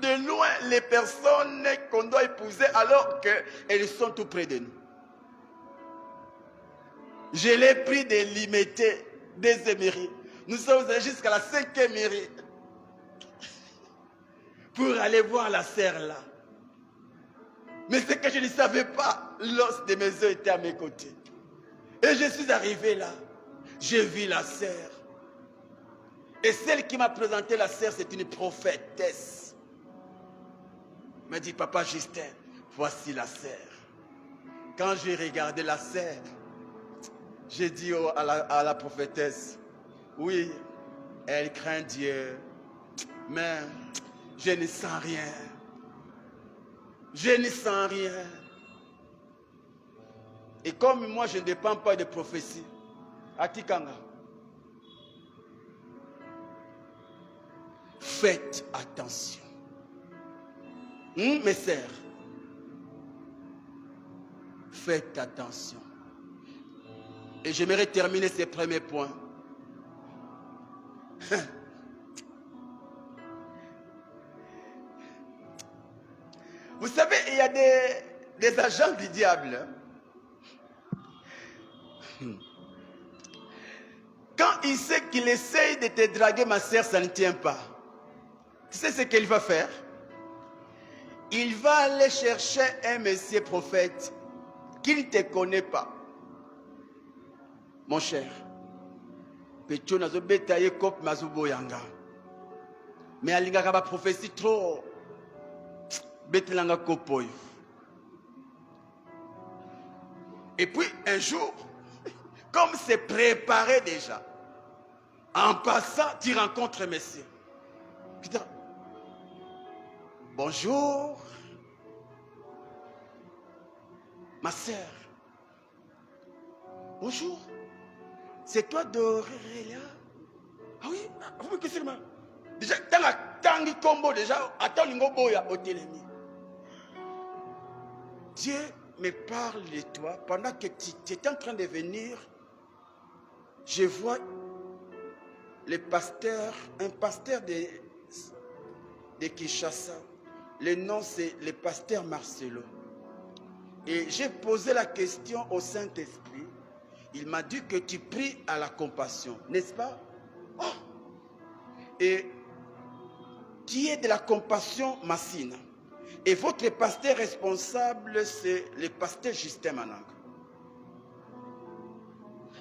de loin les personnes qu'on doit épouser alors qu'elles sont tout près de nous. Je l'ai pris de limiter des émiries. Nous sommes allés jusqu'à la 5e mairie pour aller voir la sœur là. Mais ce que je ne savais pas, l'os de mes yeux était à mes côtés. Et je suis arrivé là, j'ai vu la sœur. Et celle qui m'a présenté la sœur, c'est une prophétesse. Elle m'a dit, Papa Justin, voici la sœur. Quand j'ai regardé la sœur, j'ai dit à la prophétesse, oui, elle craint Dieu, mais je ne sens rien. Je ne sens rien. Et comme moi, je ne dépends pas de prophétie, Atikanga, faites attention. Mes sœurs, faites attention. Et j'aimerais terminer ces premiers points. Vous savez, il y a des agents du diable. Quand il sait qu'il essaye de te draguer, ma sœur, ça ne tient pas. Tu sais ce qu'il va faire? Il va aller chercher un monsieur prophète qui ne te connaît pas. Mon cher, Petro nazo betaye kop mazubo yanga. Mais alingaka ba prophétie trop. Betelanga kopoyo. Et puis un jour, comme c'est préparé déjà, en passant, tu rencontres monsieur. Putain. Bonjour, ma sœur. bonjour. C'est toi Dorélia? Ah oui, vous me connaissez moi. Déjà, Tangi Combo, déjà, attends, Lingo Boya, au télémi. Dieu me parle de toi pendant que tu étais en train de venir. Je vois le pasteur, un pasteur de Kinshasa. Le nom c'est le pasteur Marcelo. Et j'ai posé la question au Saint-Esprit. Il m'a dit que tu pries à la compassion, n'est-ce pas? Oh. Et tu es de la compassion Massina. Et votre pasteur responsable, c'est le pasteur Justin Manang.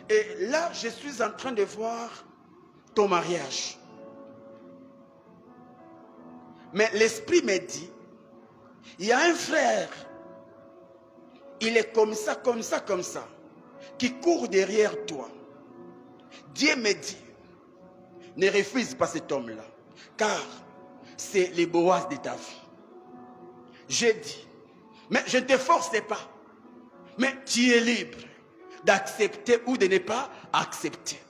Et là, je suis en train de voir ton mariage. Mais l'esprit me dit, il y a un frère, il est comme ça, comme ça, comme ça, qui court derrière toi. Dieu me dit, ne refuse pas cet homme-là, car c'est les Boaz de ta vie. J'ai dit, mais je ne te force pas, mais tu es libre d'accepter ou de ne pas accepter.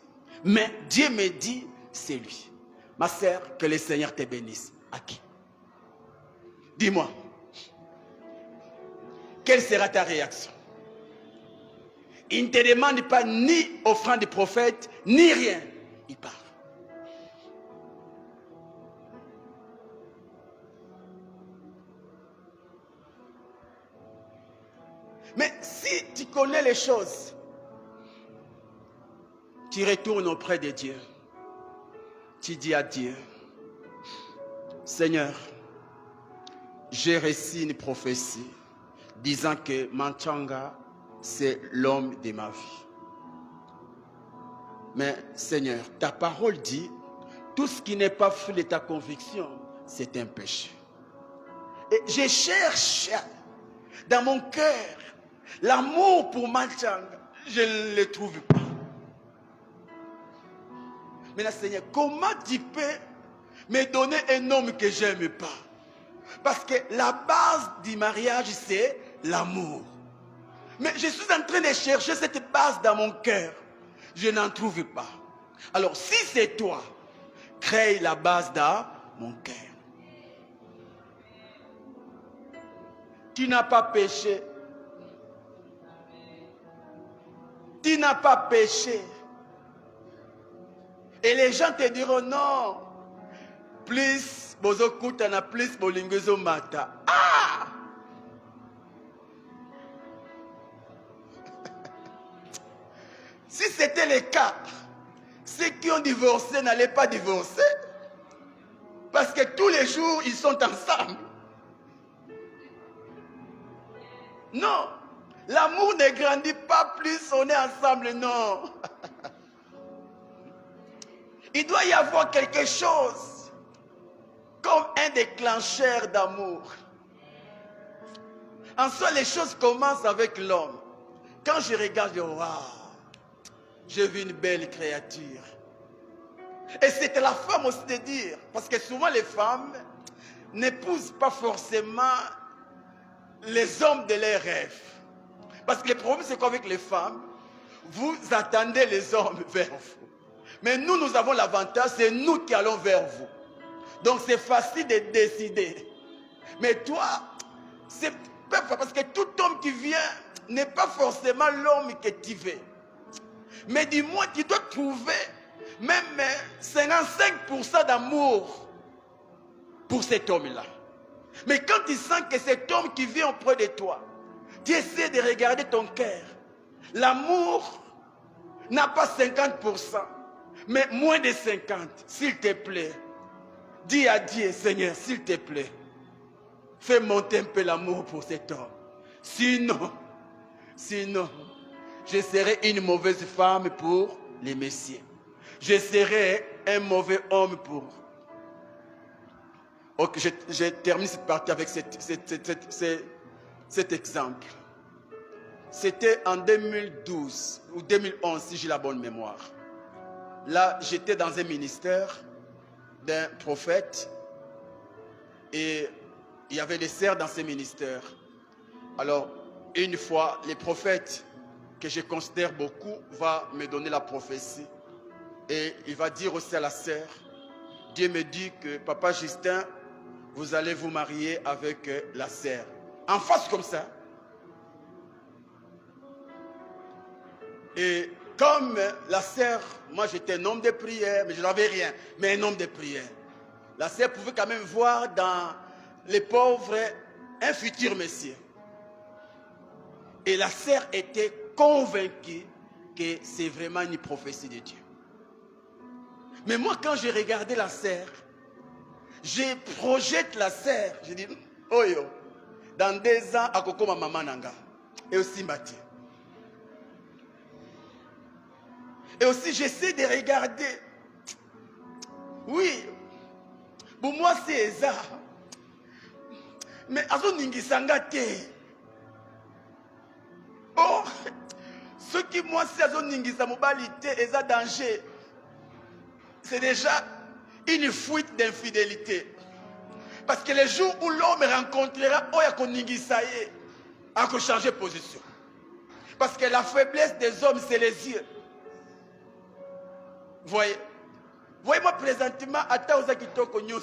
Mais Dieu me dit, c'est lui. Ma sœur, que le Seigneur te bénisse. À qui? Dis-moi, quelle sera ta réaction? Il ne te demande pas ni offrande de prophète, ni rien. Il parle. Mais si tu connais les choses, tu retournes auprès de Dieu. Tu dis à Dieu, Seigneur, j'ai reçu une prophétie disant que Manchanga, c'est l'homme de ma vie. Mais Seigneur, ta parole dit, tout ce qui n'est pas fruit de ta conviction, c'est un péché. Et je cherche dans mon cœur l'amour pour Manchanga. Je ne le trouve pas. Maintenant, Seigneur, comment tu peux me donner un homme que je n'aime pas? Parce que la base du mariage, c'est l'amour. Mais je suis en train de chercher cette base dans mon cœur. Je n'en trouve pas. Alors, si c'est toi, crée la base dans mon cœur. Tu n'as pas péché. Tu n'as pas péché. Et les gens te diront non. Plus bozo kutana, plus bolingezo mata. Ah! Si c'était le cas, ceux qui ont divorcé n'allaient pas divorcer. Parce que tous les jours, ils sont ensemble. Non. L'amour ne grandit pas plus on est ensemble, non. Il doit y avoir quelque chose comme un déclencheur d'amour. En soi, les choses commencent avec l'homme. Quand je regarde, je dis, waouh, j'ai vu une belle créature. Et c'est à la femme aussi de dire, parce que souvent les femmes n'épousent pas forcément les hommes de leurs rêves. Parce que le problème, c'est qu'avec les femmes, vous attendez les hommes vers vous. Mais nous, nous avons l'avantage, c'est nous qui allons vers vous. Donc c'est facile de décider. Mais toi, c'est pas parce que tout homme qui vient n'est pas forcément l'homme que tu veux. Mais dis-moi, tu dois trouver même 55% d'amour pour cet homme-là. Mais quand tu sens que cet homme qui vient auprès de toi, tu essaies de regarder ton cœur. L'amour n'a pas 50%, mais moins de 50%. S'il te plaît, dis à Dieu, Seigneur, s'il te plaît, fais monter un peu l'amour pour cet homme. Sinon, je serai une mauvaise femme pour les messieurs. Je serai un mauvais homme pour... Ok, je termine cette partie avec cet exemple. C'était en 2012 ou 2011, si j'ai la bonne mémoire. Là, j'étais dans un ministère d'un prophète et il y avait des sœurs dans ce ministère. Alors, une fois, les prophètes que je considère beaucoup, va me donner la prophétie. Et il va dire aussi à la sœur, Dieu me dit que Papa Justin, vous allez vous marier avec la sœur. En face comme ça. Et comme la sœur, moi j'étais un homme de prière, mais je n'avais rien, mais un homme de prière. La sœur pouvait quand même voir dans les pauvres un futur Messie. Et la sœur était convaincue que c'est vraiment une prophétie de Dieu. Mais moi, quand j'ai regardé la sœur, j'ai projeté la sœur. J'ai dit, oh yo, dans 2 ans, à Koko ma maman nanga. Et aussi Mbati. Et aussi, j'essaie de regarder. Oui, pour moi, c'est ça. Mais azo ningisanga te. Oh, ce qui moi, c'est azo ningisa mobilité, et ça danger. C'est déjà une fuite d'infidélité. Parce que le jour où l'homme rencontrera Oyako Ningisaye, il faut changer de position. Parce que la faiblesse des hommes, c'est les yeux. Voyez, voyez-moi présentement, à Taouza Kitoko News.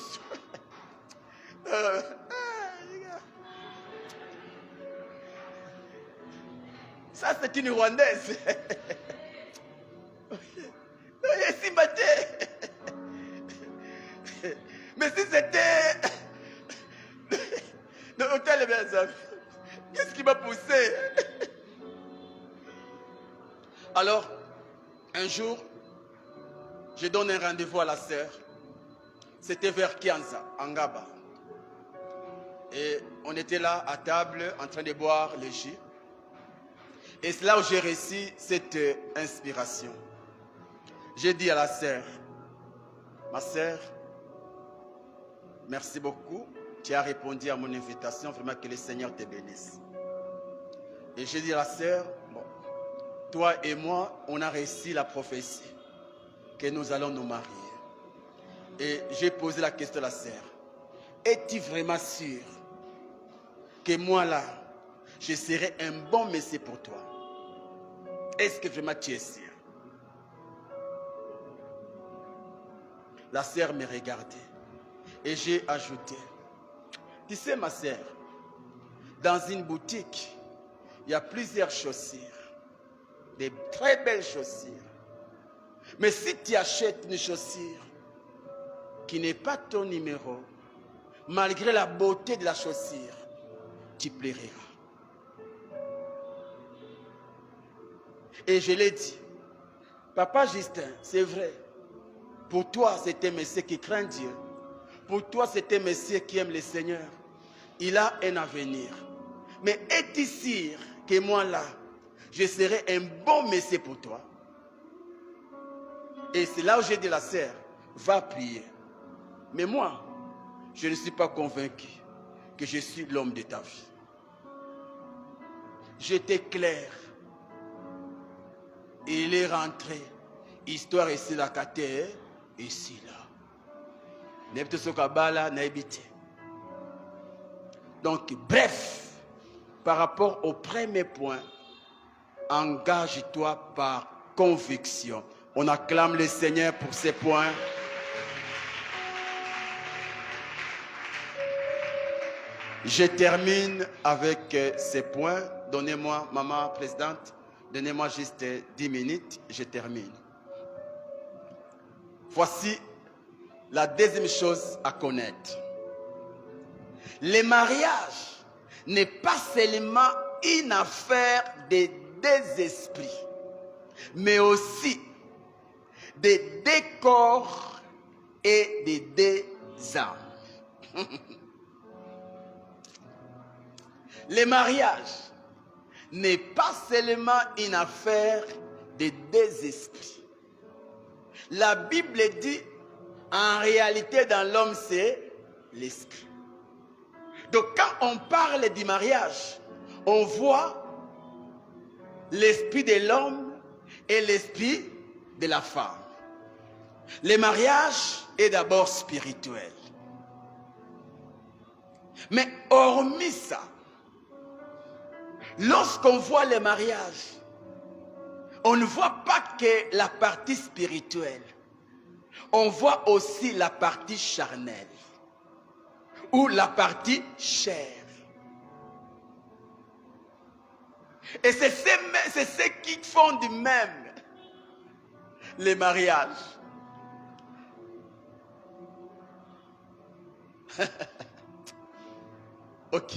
Ça, c'est une Rwandaise. Mais si c'était dans l'hôtel, qu'est-ce qui m'a poussé? Alors, un jour, je donne un rendez-vous à la sœur. C'était vers Kianza, en Ngaba. Et on était là à table en train de boire le jus. Et c'est là où j'ai reçu cette inspiration. J'ai dit à la sœur, ma sœur, merci beaucoup. Tu as répondu à mon invitation. Vraiment que le Seigneur te bénisse. Et j'ai dit à la sœur, bon, toi et moi, on a reçu la prophétie que nous allons nous marier. Et j'ai posé la question à la sœur. Es-tu vraiment sûr que moi là, je serai un bon messie pour toi? Est-ce que vraiment tu es sûr? La sœur me regardait et j'ai ajouté, tu sais ma sœur, dans une boutique, il y a plusieurs chaussures, des très belles chaussures. Mais si tu achètes une chaussure qui n'est pas ton numéro, malgré la beauté de la chaussure, tu plairas. Et je l'ai dit, Papa Justin, c'est vrai, pour toi c'est un monsieur qui craint Dieu, pour toi c'est un monsieur qui aime le Seigneur, il a un avenir. Mais es-tu sûr que moi là, je serai un bon monsieur pour toi? Et c'est là où j'ai dit à la sœur, va prier. Mais moi, je ne suis pas convaincu que je suis l'homme de ta vie. J'étais clair. Il est rentré. Histoire ici la kate, ici là. Donc, bref, par rapport au premier point, engage-toi par conviction. On acclame le Seigneur pour ces points. Je termine avec ces points. Donnez-moi, maman présidente, donnez-moi juste 10 minutes, je termine. Voici la deuxième chose à connaître. Le mariage n'est pas seulement une affaire de deux esprits, mais aussi de deux corps et de deux âmes. Le mariage n'est pas seulement une affaire de deux esprits. La Bible dit, en réalité, dans l'homme, c'est l'esprit. Donc, quand on parle du mariage, on voit l'esprit de l'homme et l'esprit de la femme. Le mariage est d'abord spirituel. Mais hormis ça, lorsqu'on voit le mariage, on ne voit pas que la partie spirituelle. On voit aussi la partie charnelle. Ou la partie chair. Et c'est ce qui fondent même les mariages. Ok.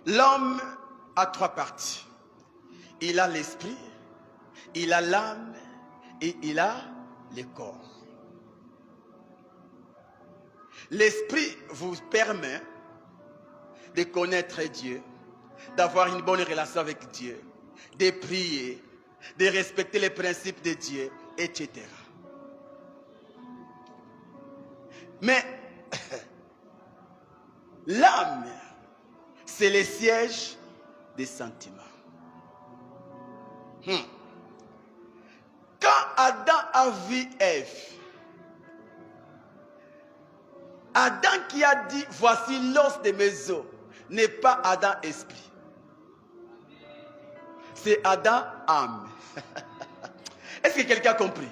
L'homme a trois parties. Il a l'esprit, il a l'âme et il a le corps. L'esprit vous permet de connaître Dieu, d'avoir une bonne relation avec Dieu, de prier, de respecter les principes de Dieu, etc. Mais l'âme, c'est le siège des sentiments. Quand Adam a vu Ève, Adam qui a dit, voici l'os de mes os, n'est pas Adam esprit. C'est Adam âme. Est-ce que quelqu'un a compris?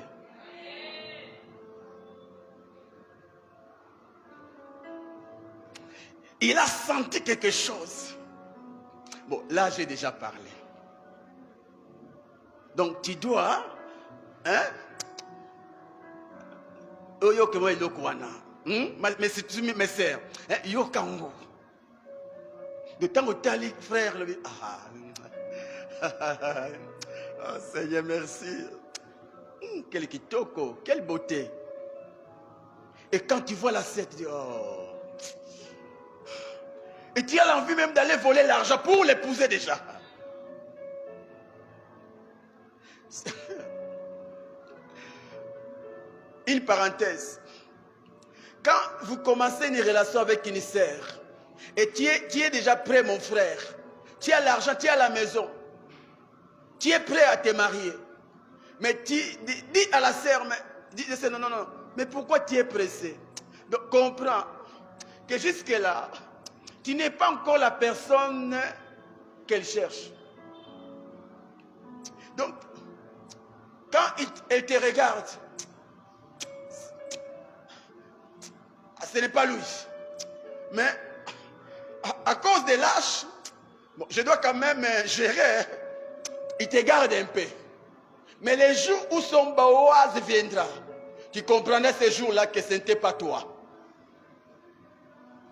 Il a senti quelque chose. Bon, là j'ai déjà parlé. Donc tu dois, mais si tu mes sœurs, yo kango. De temps au tali frère, oh Seigneur merci. Quel kitoko, quelle beauté. Et quand tu vois la scène, tu dis oh. Et tu as l'envie même d'aller voler l'argent pour l'épouser déjà. Une parenthèse. Quand vous commencez une relation avec une sœur, et tu es déjà prêt, mon frère, tu as l'argent, tu as la maison, tu es prêt à te marier, mais tu dis à la sœur, non, mais pourquoi tu es pressé? Donc comprends que jusque-là, tu n'es pas encore la personne qu'elle cherche. Donc, quand elle te regarde, ce n'est pas lui. Mais à cause de l'âge, bon, je dois quand même gérer. Il te garde un peu. Mais les jours où son baoise viendra, tu comprendras ces jours-là que ce n'était pas toi.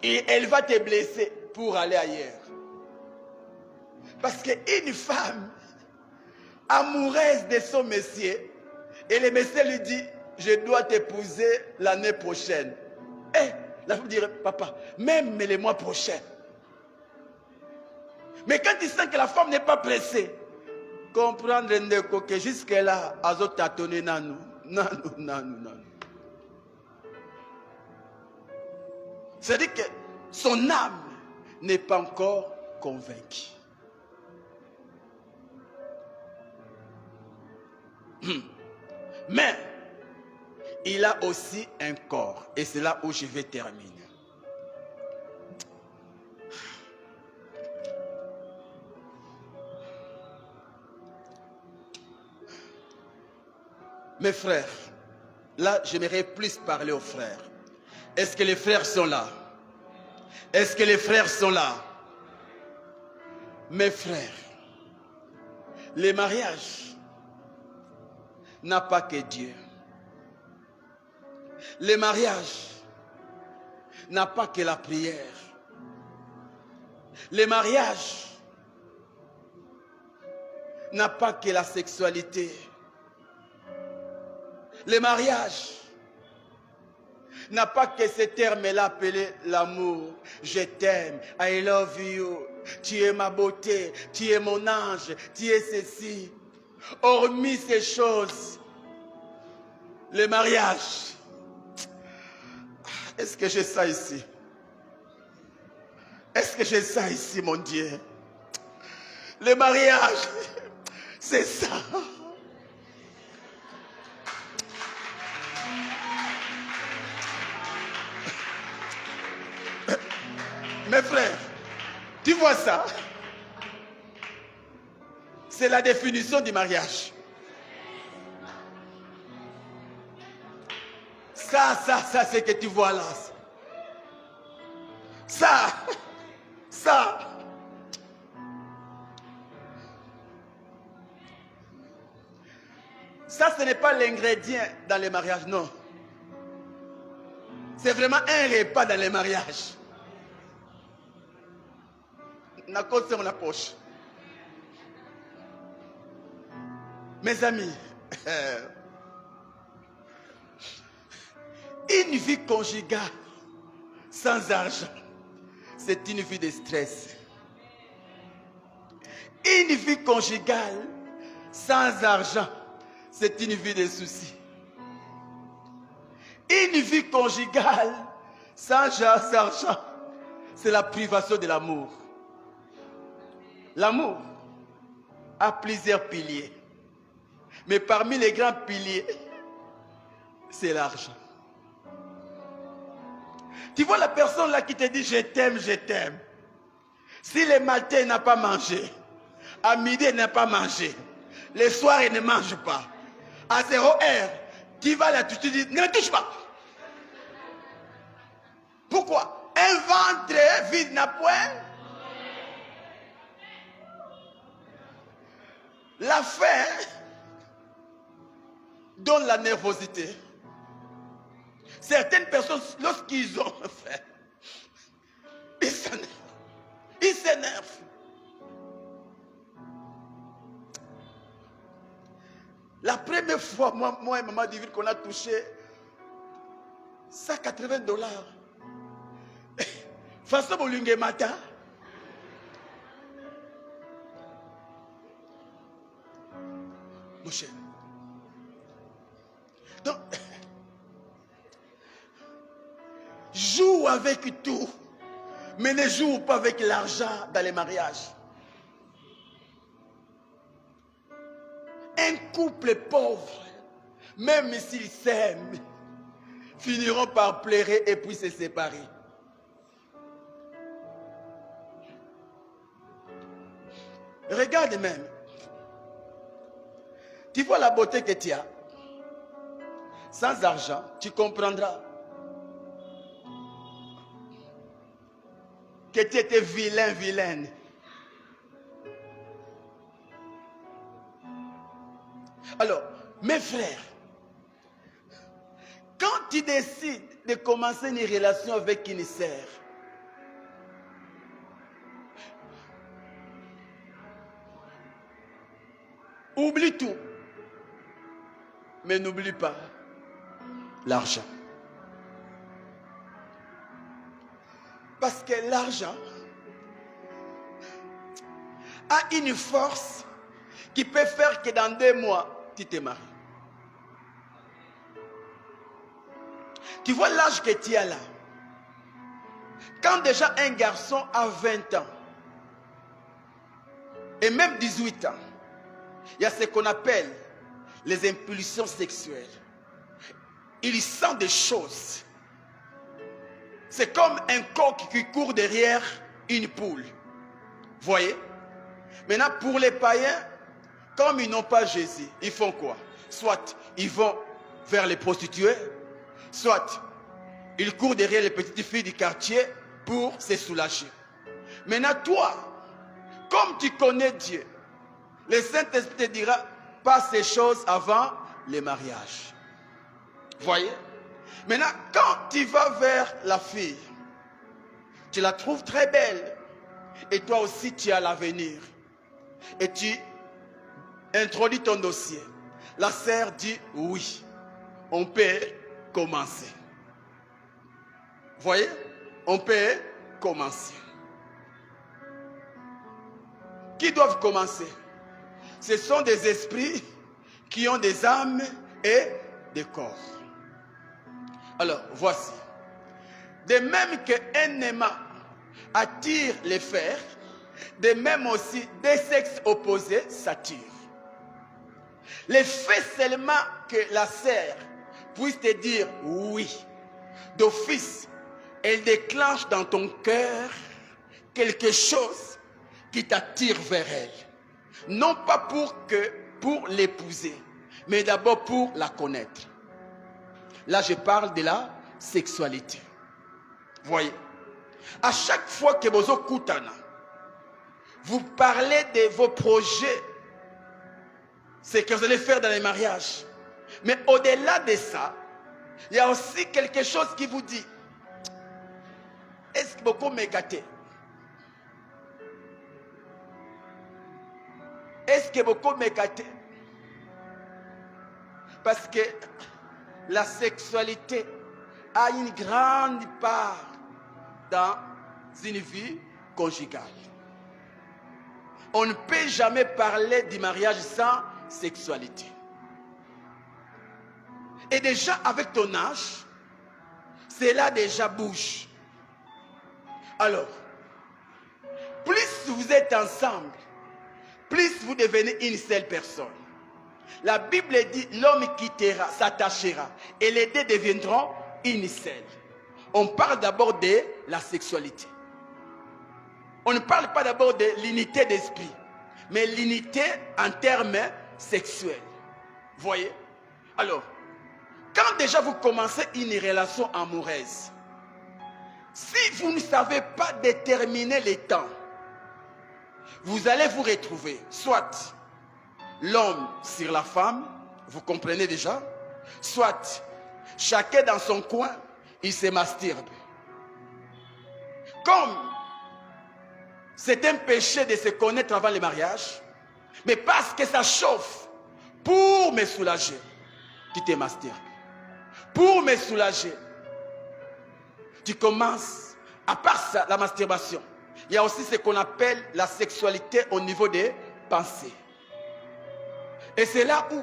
Et elle va te blesser pour aller ailleurs. Parce qu'une femme amoureuse de son monsieur, et le monsieur lui dit, je dois t'épouser l'année prochaine. Et la femme dirait, papa, même le mois prochain. Mais quand il sent que la femme n'est pas pressée, comprendre que jusque-là, Azo tâtonné nanou. C'est-à-dire que son âme n'est pas encore convaincue. Mais il a aussi un corps. Et c'est là où je vais terminer. Mes frères, là j'aimerais plus parler aux frères. Est-ce que les frères sont là? Est-ce que les frères sont là? Mes frères, le mariage n'a pas que Dieu. Le mariage n'a pas que la prière. Le mariage n'a pas que la sexualité. Le mariage n'a pas que ce terme-là appelé l'amour. Je t'aime, I love you, tu es ma beauté, tu es mon ange, tu es ceci. Hormis ces choses, le mariage, est-ce que j'ai ça ici? Est-ce que j'ai ça ici, mon Dieu? Le mariage, c'est ça. Mes frères, tu vois ça? c'est la définition du mariage. Ça, c'est que tu vois là. Ça. Ça, ce n'est pas l'ingrédient dans les mariages, non. C'est vraiment un repas dans les mariages. La côte sur la poche. Mes amis, une vie conjugale sans argent, c'est une vie de stress. Une vie conjugale sans argent, c'est une vie de soucis. Une vie conjugale sans argent, c'est la privation de l'amour. L'amour a plusieurs piliers. Mais parmi les grands piliers, c'est l'argent. Tu vois la personne là qui te dit je t'aime, je t'aime. Si le matin il n'a pas mangé, à midi il n'a pas mangé, le soir il ne mange pas, à 0 heure, tu vas là, tu te dis ne touche pas. Pourquoi? Un ventre vide n'a point. La faim donne la nervosité. Certaines personnes, lorsqu'ils ont faim, ils s'énervent. Ils s'énervent. La première fois, moi et maman Divine, qu'on a touché $180. Façon Bolungue matin. Mon cher. Donc, joue avec tout, mais ne joue pas avec l'argent dans les mariages. Un couple pauvre, même s'ils s'aiment, finiront par pleurer et puis se séparer. Regarde même. Tu vois la beauté que tu as. Sans argent, tu comprendras que tu étais vilaine. Alors, mes frères, quand tu décides de commencer une relation avec une sœur, oublie tout, mais n'oublie pas l'argent. Parce que l'argent a une force qui peut faire que dans 2 mois, tu te maries. Tu vois l'âge que tu as là. Quand déjà un garçon a 20 ans, et même 18 ans, il y a ce qu'on appelle les impulsions sexuelles. Il sent des choses. C'est comme un coq qui court derrière une poule. Voyez? Maintenant, pour les païens, comme ils n'ont pas Jésus, ils font quoi? Soit ils vont vers les prostituées, soit ils courent derrière les petites filles du quartier pour se soulager. Maintenant, toi, comme tu connais Dieu, le Saint-Esprit te dira pas ces choses avant le mariage. Voyez? Maintenant, quand tu vas vers la fille, tu la trouves très belle. Et toi aussi, tu as l'avenir. Et tu introduis ton dossier. La sœur dit oui. On peut commencer. Voyez? On peut commencer. Qui doivent commencer? Ce sont des esprits qui ont des âmes et des corps. Alors, voici. De même qu'un aimant attire les fers, de même aussi des sexes opposés s'attirent. Le fait seulement que la sœur puisse te dire oui, d'office, elle déclenche dans ton cœur quelque chose qui t'attire vers elle. Non pas pour l'épouser, mais d'abord pour la connaître. Là, je parle de la sexualité. Voyez, à chaque fois que vous kutana, vous parlez de vos projets, c'est que vous allez faire dans les mariages. Mais au-delà de ça, il y a aussi quelque chose qui vous dit, est-ce que beaucoup m'égâtent? Est-ce que beaucoup m'égâtent? Parce que la sexualité a une grande part dans une vie conjugale. On ne peut jamais parler du mariage sans sexualité. Et déjà avec ton âge, cela déjà bouge. Alors, plus vous êtes ensemble, plus vous devenez une seule personne. La Bible dit, l'homme quittera, s'attachera, et les deux deviendront une seule. On parle d'abord de la sexualité. On ne parle pas d'abord de l'unité d'esprit, mais l'unité en termes sexuels. Voyez? Alors, quand déjà vous commencez une relation amoureuse, si vous ne savez pas déterminer les temps, vous allez vous retrouver soit l'homme sur la femme, vous comprenez déjà, soit chacun dans son coin, il se masturbe. Comme c'est un péché de se connaître avant le mariage, mais parce que ça chauffe, pour me soulager, tu te masturbes. Pour me soulager, tu commences, à part ça, la masturbation, il y a aussi ce qu'on appelle la sexualité au niveau des pensées. Et c'est là où,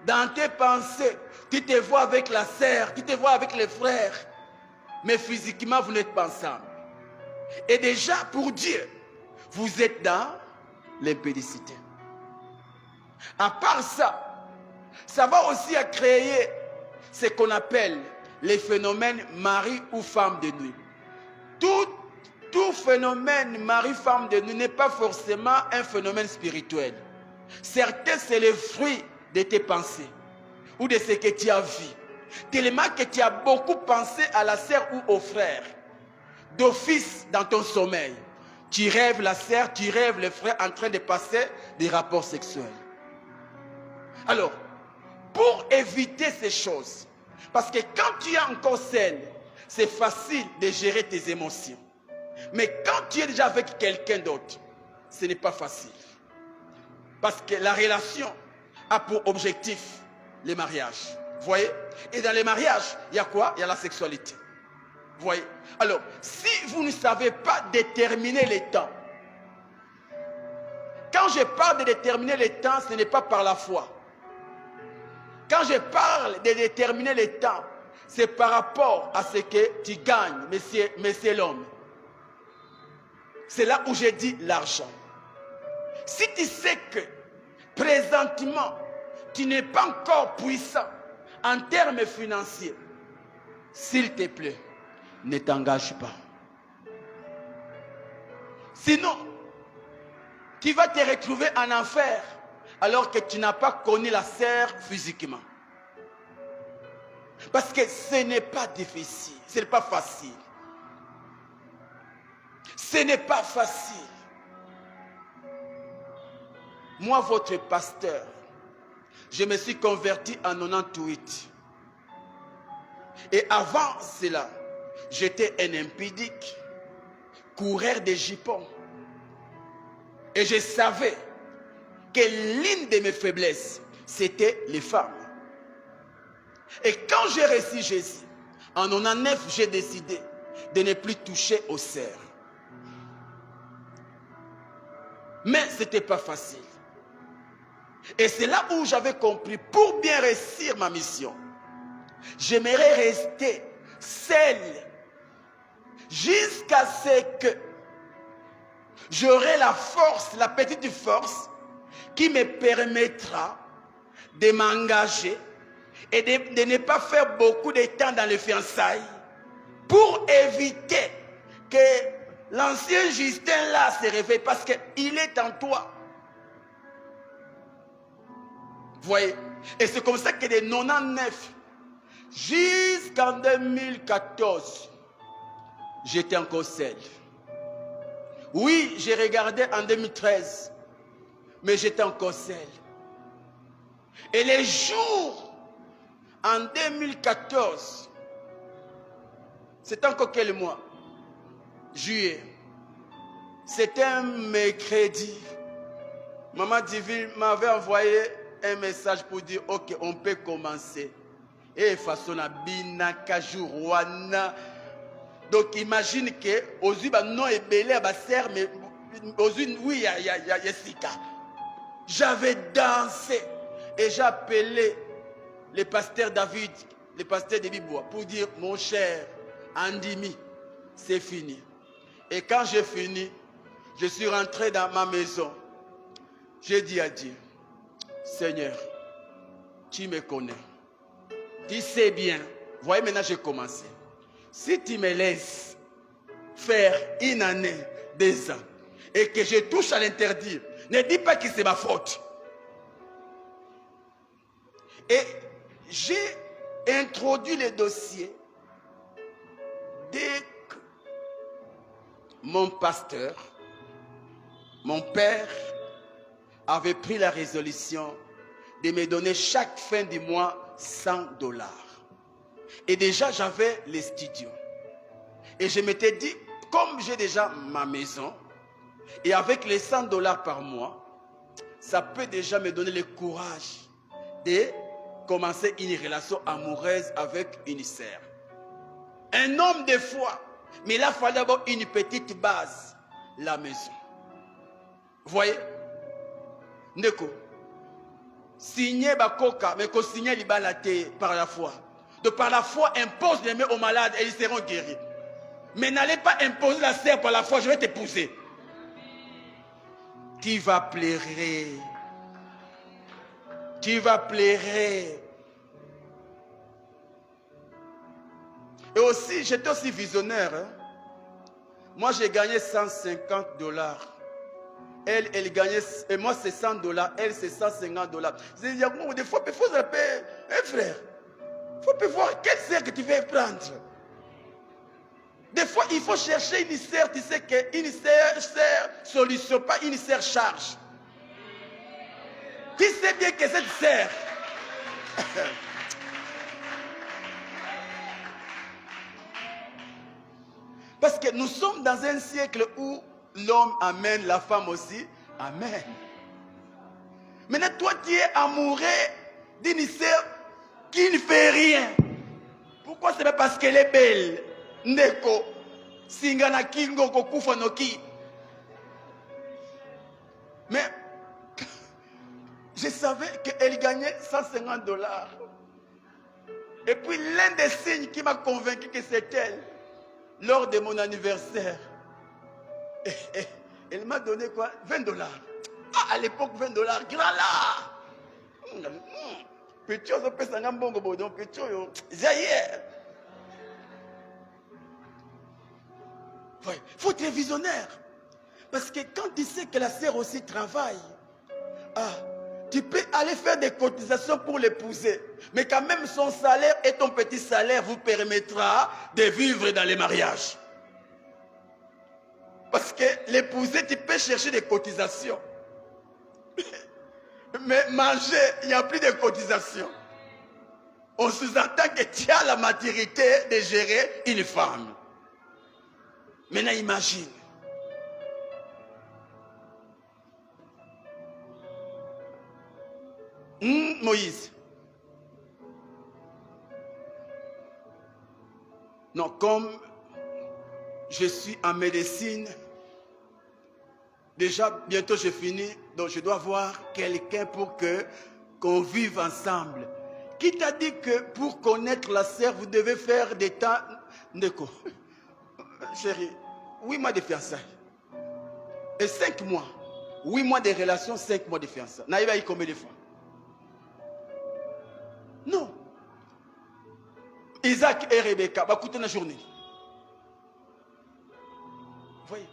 dans tes pensées, tu te vois avec la sœur, tu te vois avec les frères, mais physiquement, vous n'êtes pas ensemble. Et déjà, pour Dieu, vous êtes dans l'impudicité. À part ça, ça va aussi à créer ce qu'on appelle les phénomènes mari ou femme de nuit. Tout phénomène mari-femme de nuit n'est pas forcément un phénomène spirituel. Certains, c'est le fruit de tes pensées ou de ce que tu as vu. Tellement que tu as beaucoup pensé à la sœur ou au frère. D'office dans ton sommeil, tu rêves la sœur, tu rêves le frère en train de passer des rapports sexuels. Alors, pour éviter ces choses, parce que quand tu es encore seul, c'est facile de gérer tes émotions. Mais quand tu es déjà avec quelqu'un d'autre, ce n'est pas facile. Parce que la relation a pour objectif les mariages. Vous voyez? Et dans les mariages, il y a quoi? Il y a la sexualité. Vous voyez? Alors, si vous ne savez pas déterminer les temps, quand je parle de déterminer les temps, ce n'est pas par la foi. Quand je parle de déterminer les temps, c'est par rapport à ce que tu gagnes, mais c'est l'homme. C'est là où j'ai dit l'argent. Si tu sais que présentement, tu n'es pas encore puissant en termes financiers, s'il te plaît, ne t'engage pas. Sinon, tu vas te retrouver en enfer alors que tu n'as pas connu la sœur physiquement. Parce que ce n'est pas difficile, ce n'est pas facile. Ce n'est pas facile. Moi, votre pasteur, je me suis converti en 98. Et avant cela, j'étais un impudique, coureur de jupons. Et je savais que l'une de mes faiblesses, c'était les femmes. Et quand j'ai reçu Jésus, en 99, j'ai décidé de ne plus toucher aux sœurs. Mais ce n'était pas facile. Et c'est là où j'avais compris, pour bien réussir ma mission, j'aimerais rester seul jusqu'à ce que j'aurai la force, la petite force, qui me permettra de m'engager et de ne pas faire beaucoup de temps dans les fiançailles pour éviter que l'ancien Justin là se réveille parce qu'il est en toi. Voyez? Et c'est comme ça que de 99 jusqu'en 2014, j'étais encore seul. Oui, j'ai regardé en 2013, mais j'étais encore seul. Et les jours en 2014, c'était encore quel mois? Juillet. C'était un mercredi. Maman Divine m'avait envoyé un message pour dire ok, on peut commencer. Et façon à binaka jourouana. Donc imagine que aux yeux non et belé à serre, mais aux yeux oui il y a Sika. J'avais dansé et j'ai appelé le pasteur David, le pasteur de Bibois, pour dire mon cher Andimi, c'est fini. Et quand j'ai fini, je suis rentré dans ma maison. J'ai dit à Dieu, Seigneur, tu me connais. Tu sais bien. Voyez, maintenant j'ai commencé. Si tu me laisses faire une année, 2 ans, et que je touche à l'interdit, ne dis pas que c'est ma faute. Et j'ai introduit le dossier dès que mon pasteur, mon père, avait pris la résolution de me donner chaque fin du mois $100. Et déjà, j'avais les studios. Et je m'étais dit, comme j'ai déjà ma maison, et avec les $100 par mois, ça peut déjà me donner le courage de commencer une relation amoureuse avec une sœur. Un homme de foi, mais il a fallu avoir une petite base, la maison. Vous voyez? Neko. Signer Bakoka, mais qu'on signe l'Ibalate par la foi. Donc par la foi, impose les mains aux malades et ils seront guéris. Mais n'allez pas imposer la sœur par la foi, je vais t'épouser. Tu vas pleurer. Tu vas pleurer. Et aussi, j'étais aussi visionnaire. Hein? Moi, j'ai gagné $150. Elle gagnait, et moi c'est $100, elle c'est $150. Il y a des fois, il faut s'appeler, hein, frère, il faut voir quelle sœur que tu veux prendre. Des fois, il faut chercher une sœur, tu sais qu'une sœur solution, pas une sœur charge. Tu sais bien que cette sœur, parce que nous sommes dans un siècle où l'homme amène la femme aussi. Amen. Maintenant, toi, tu es amoureux d'une sœur qui ne fait rien. Pourquoi? C'est pas parce qu'elle est belle. Ndeko. Singana kingo kokufa noki. Mais je savais qu'elle gagnait $150. Et puis l'un des signes qui m'a convaincu que c'est elle, lors de mon anniversaire, elle m'a donné quoi? $20. Ah, à l'époque, $20, grand là. Petit, on peut s'en bon bodon, petit, zaïe. Il faut être visionnaire. Parce que quand tu sais que la sœur aussi travaille, tu peux aller faire des cotisations pour l'épouser. Mais quand même, son salaire et ton petit salaire vous permettra de vivre dans les mariages. Parce que l'épouser, tu peux chercher des cotisations. Mais manger, il n'y a plus de cotisations. On sous-entend que tu as la maturité de gérer une femme. Maintenant, imagine. Moïse. Non, comme je suis en médecine, déjà bientôt j'ai fini, donc je dois voir quelqu'un pour qu'on vive ensemble. Qui t'a dit que pour connaître la sœur, vous devez faire des temps... Neko, chérie, 8 mois de fiançailles. Et 5 mois. 8 mois de relation, 5 mois de fiançailles. Naïva y combien de fois? Non. Isaac et Rebecca, va coûter une journée. Vous voyez?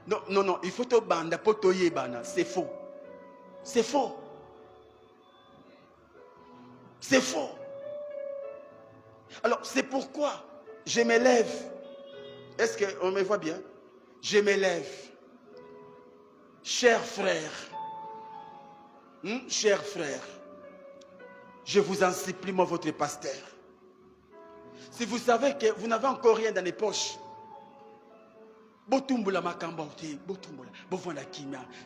Non, il faut te banda, pour te yébana. C'est faux. C'est faux. C'est faux. Alors, c'est pourquoi je m'élève. Est-ce qu'on me voit bien? Je m'élève. Chers frères, chers frères, je vous en supplie, moi, votre pasteur. Si vous savez que vous n'avez encore rien dans les poches,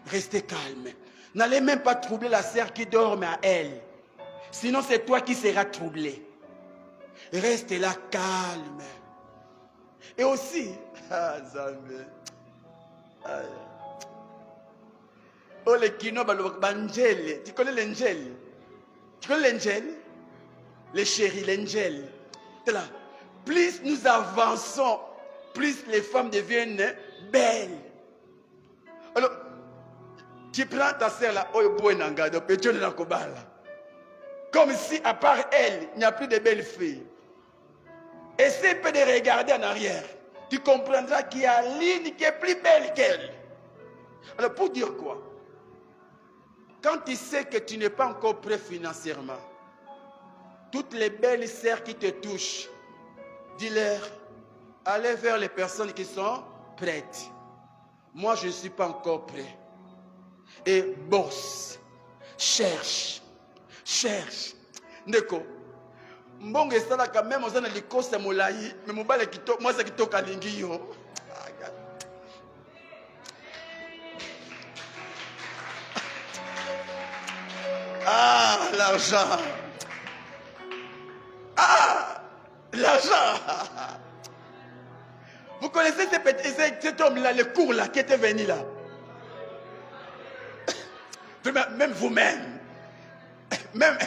restez calme. N'allez même pas troubler la sœur qui dort à elle. Sinon, c'est toi qui seras troublé. Restez là calme. Et aussi, oh, le kino, l'angèle. Tu connais l'angèle? Tu connais l'angèle? Les chéris, l'angèle. Là. Plus nous avançons, plus les femmes deviennent belles. Alors, tu prends ta sœur là, comme si à part elle, il n'y a plus de belles filles. Essaie peu de regarder en arrière. Tu comprendras qu'il y a Aline qui est plus belle qu'elle. Alors pour dire quoi? Quand tu sais que tu n'es pas encore prêt financièrement, toutes les belles sœurs qui te touchent, dis-leur, allez vers les personnes qui sont prêtes. Moi, je ne suis pas encore prêt. Et bosse, cherche. Ndeko, mbongo esala quand même ozana likosa molai, mais mobale kito, moi ça kitoka lingi yo. Ah, l'argent. Ah, l'argent. Vous connaissez cet homme-là, le cours là, qui était venu là. Même vous-même. Même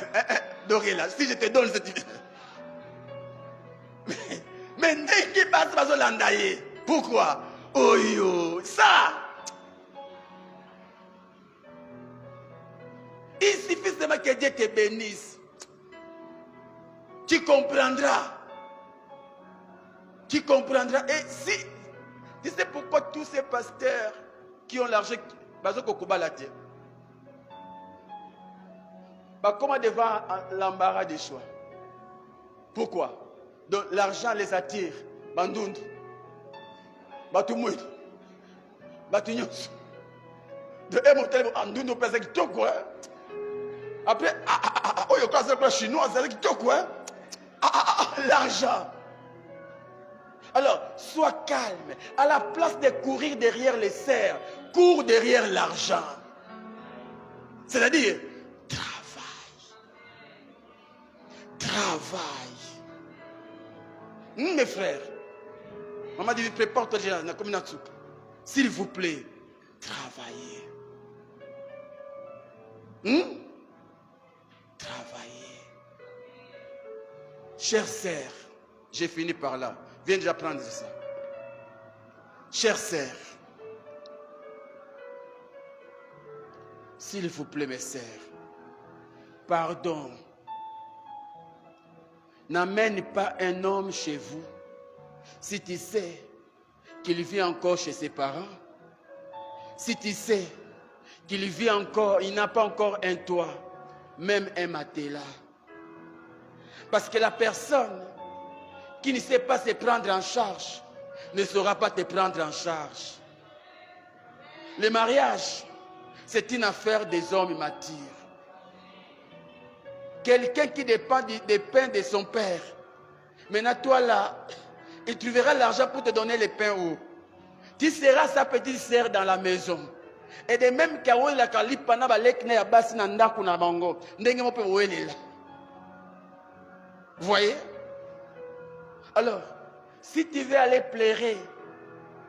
Doré là, si je te donne cette... Mais dès qu'il passe, il va l'endailler. Pourquoi? Oh yo, ça. Il suffit seulement que Dieu te bénisse. Tu comprendras. Tu comprendras. Et si, tu sais pourquoi tous ces pasteurs qui ont l'argent, comment devant l'embarras des choix? Pourquoi? Donc l'argent les attire. Bandundu. Batumouid. Batunyos. De émotel andundu pèse qui toque quoi? Après, oh yo quoi c'est chinois, c'est qui toque quoi? L'argent. Alors, sois calme. À la place de courir derrière les serres, cours derrière l'argent. C'est-à-dire, travail. Mes frères, maman dit, prépare-toi déjà, s'il vous plaît, travaillez. Travaillez. Chère sœur, j'ai fini par là. Viens déjà prendre ça. Chère sœur, s'il vous plaît, mes sœurs, pardon. N'amène pas un homme chez vous si tu sais qu'il vit encore chez ses parents. Si tu sais qu'il vit encore, il n'a pas encore un toit, même un matelas. Parce que la personne qui ne sait pas se prendre en charge ne saura pas te prendre en charge. Le mariage, c'est une affaire des hommes matures. Quelqu'un qui dépend des pains de son père. Maintenant, toi là, il trouvera l'argent pour te donner les pains où? Tu seras sa petite sœur dans la maison. Et de même qu'il y a la kalipana balekne ya basi na ndaku na bango. Ndenge mo pe woelela. Vous voyez? Alors, si tu veux aller pleurer,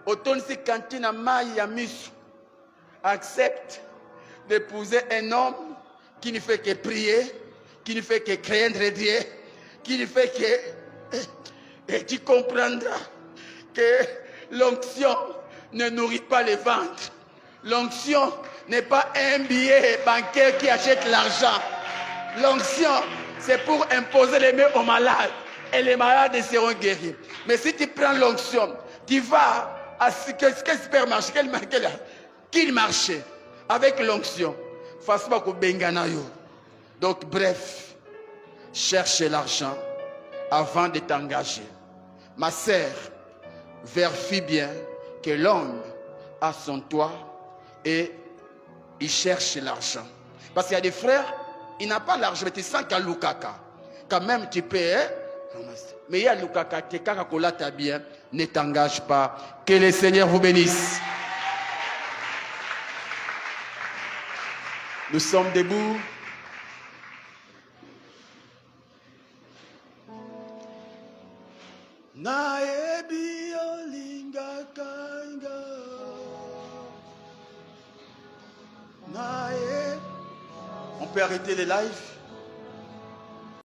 au tonsi cantine maï ya misu, accepte d'épouser un homme qui ne fait que prier, qui ne fait que craindre Dieu, qui ne fait que... Et tu comprendras que l'onction ne nourrit pas les ventres. L'onction n'est pas un billet bancaire qui achète l'argent. L'onction, c'est pour imposer les mains aux malades. Et les malades seront guéris. Mais si tu prends l'onction, tu vas à quel supermarché, quel marché, avec l'onction. Donc bref, cherche l'argent avant de t'engager. Ma sœur, vérifie bien que l'homme a son toit et il cherche l'argent. Parce qu'il y a des frères, il n'a pas l'argent, mais tu sens qu'il y a Lukaka. Quand même, tu peux, hein? Mais il y a Lukaka, tu es bien, ne t'engage pas. Que le Seigneur vous bénisse. Nous sommes debout. On peut arrêter les lives.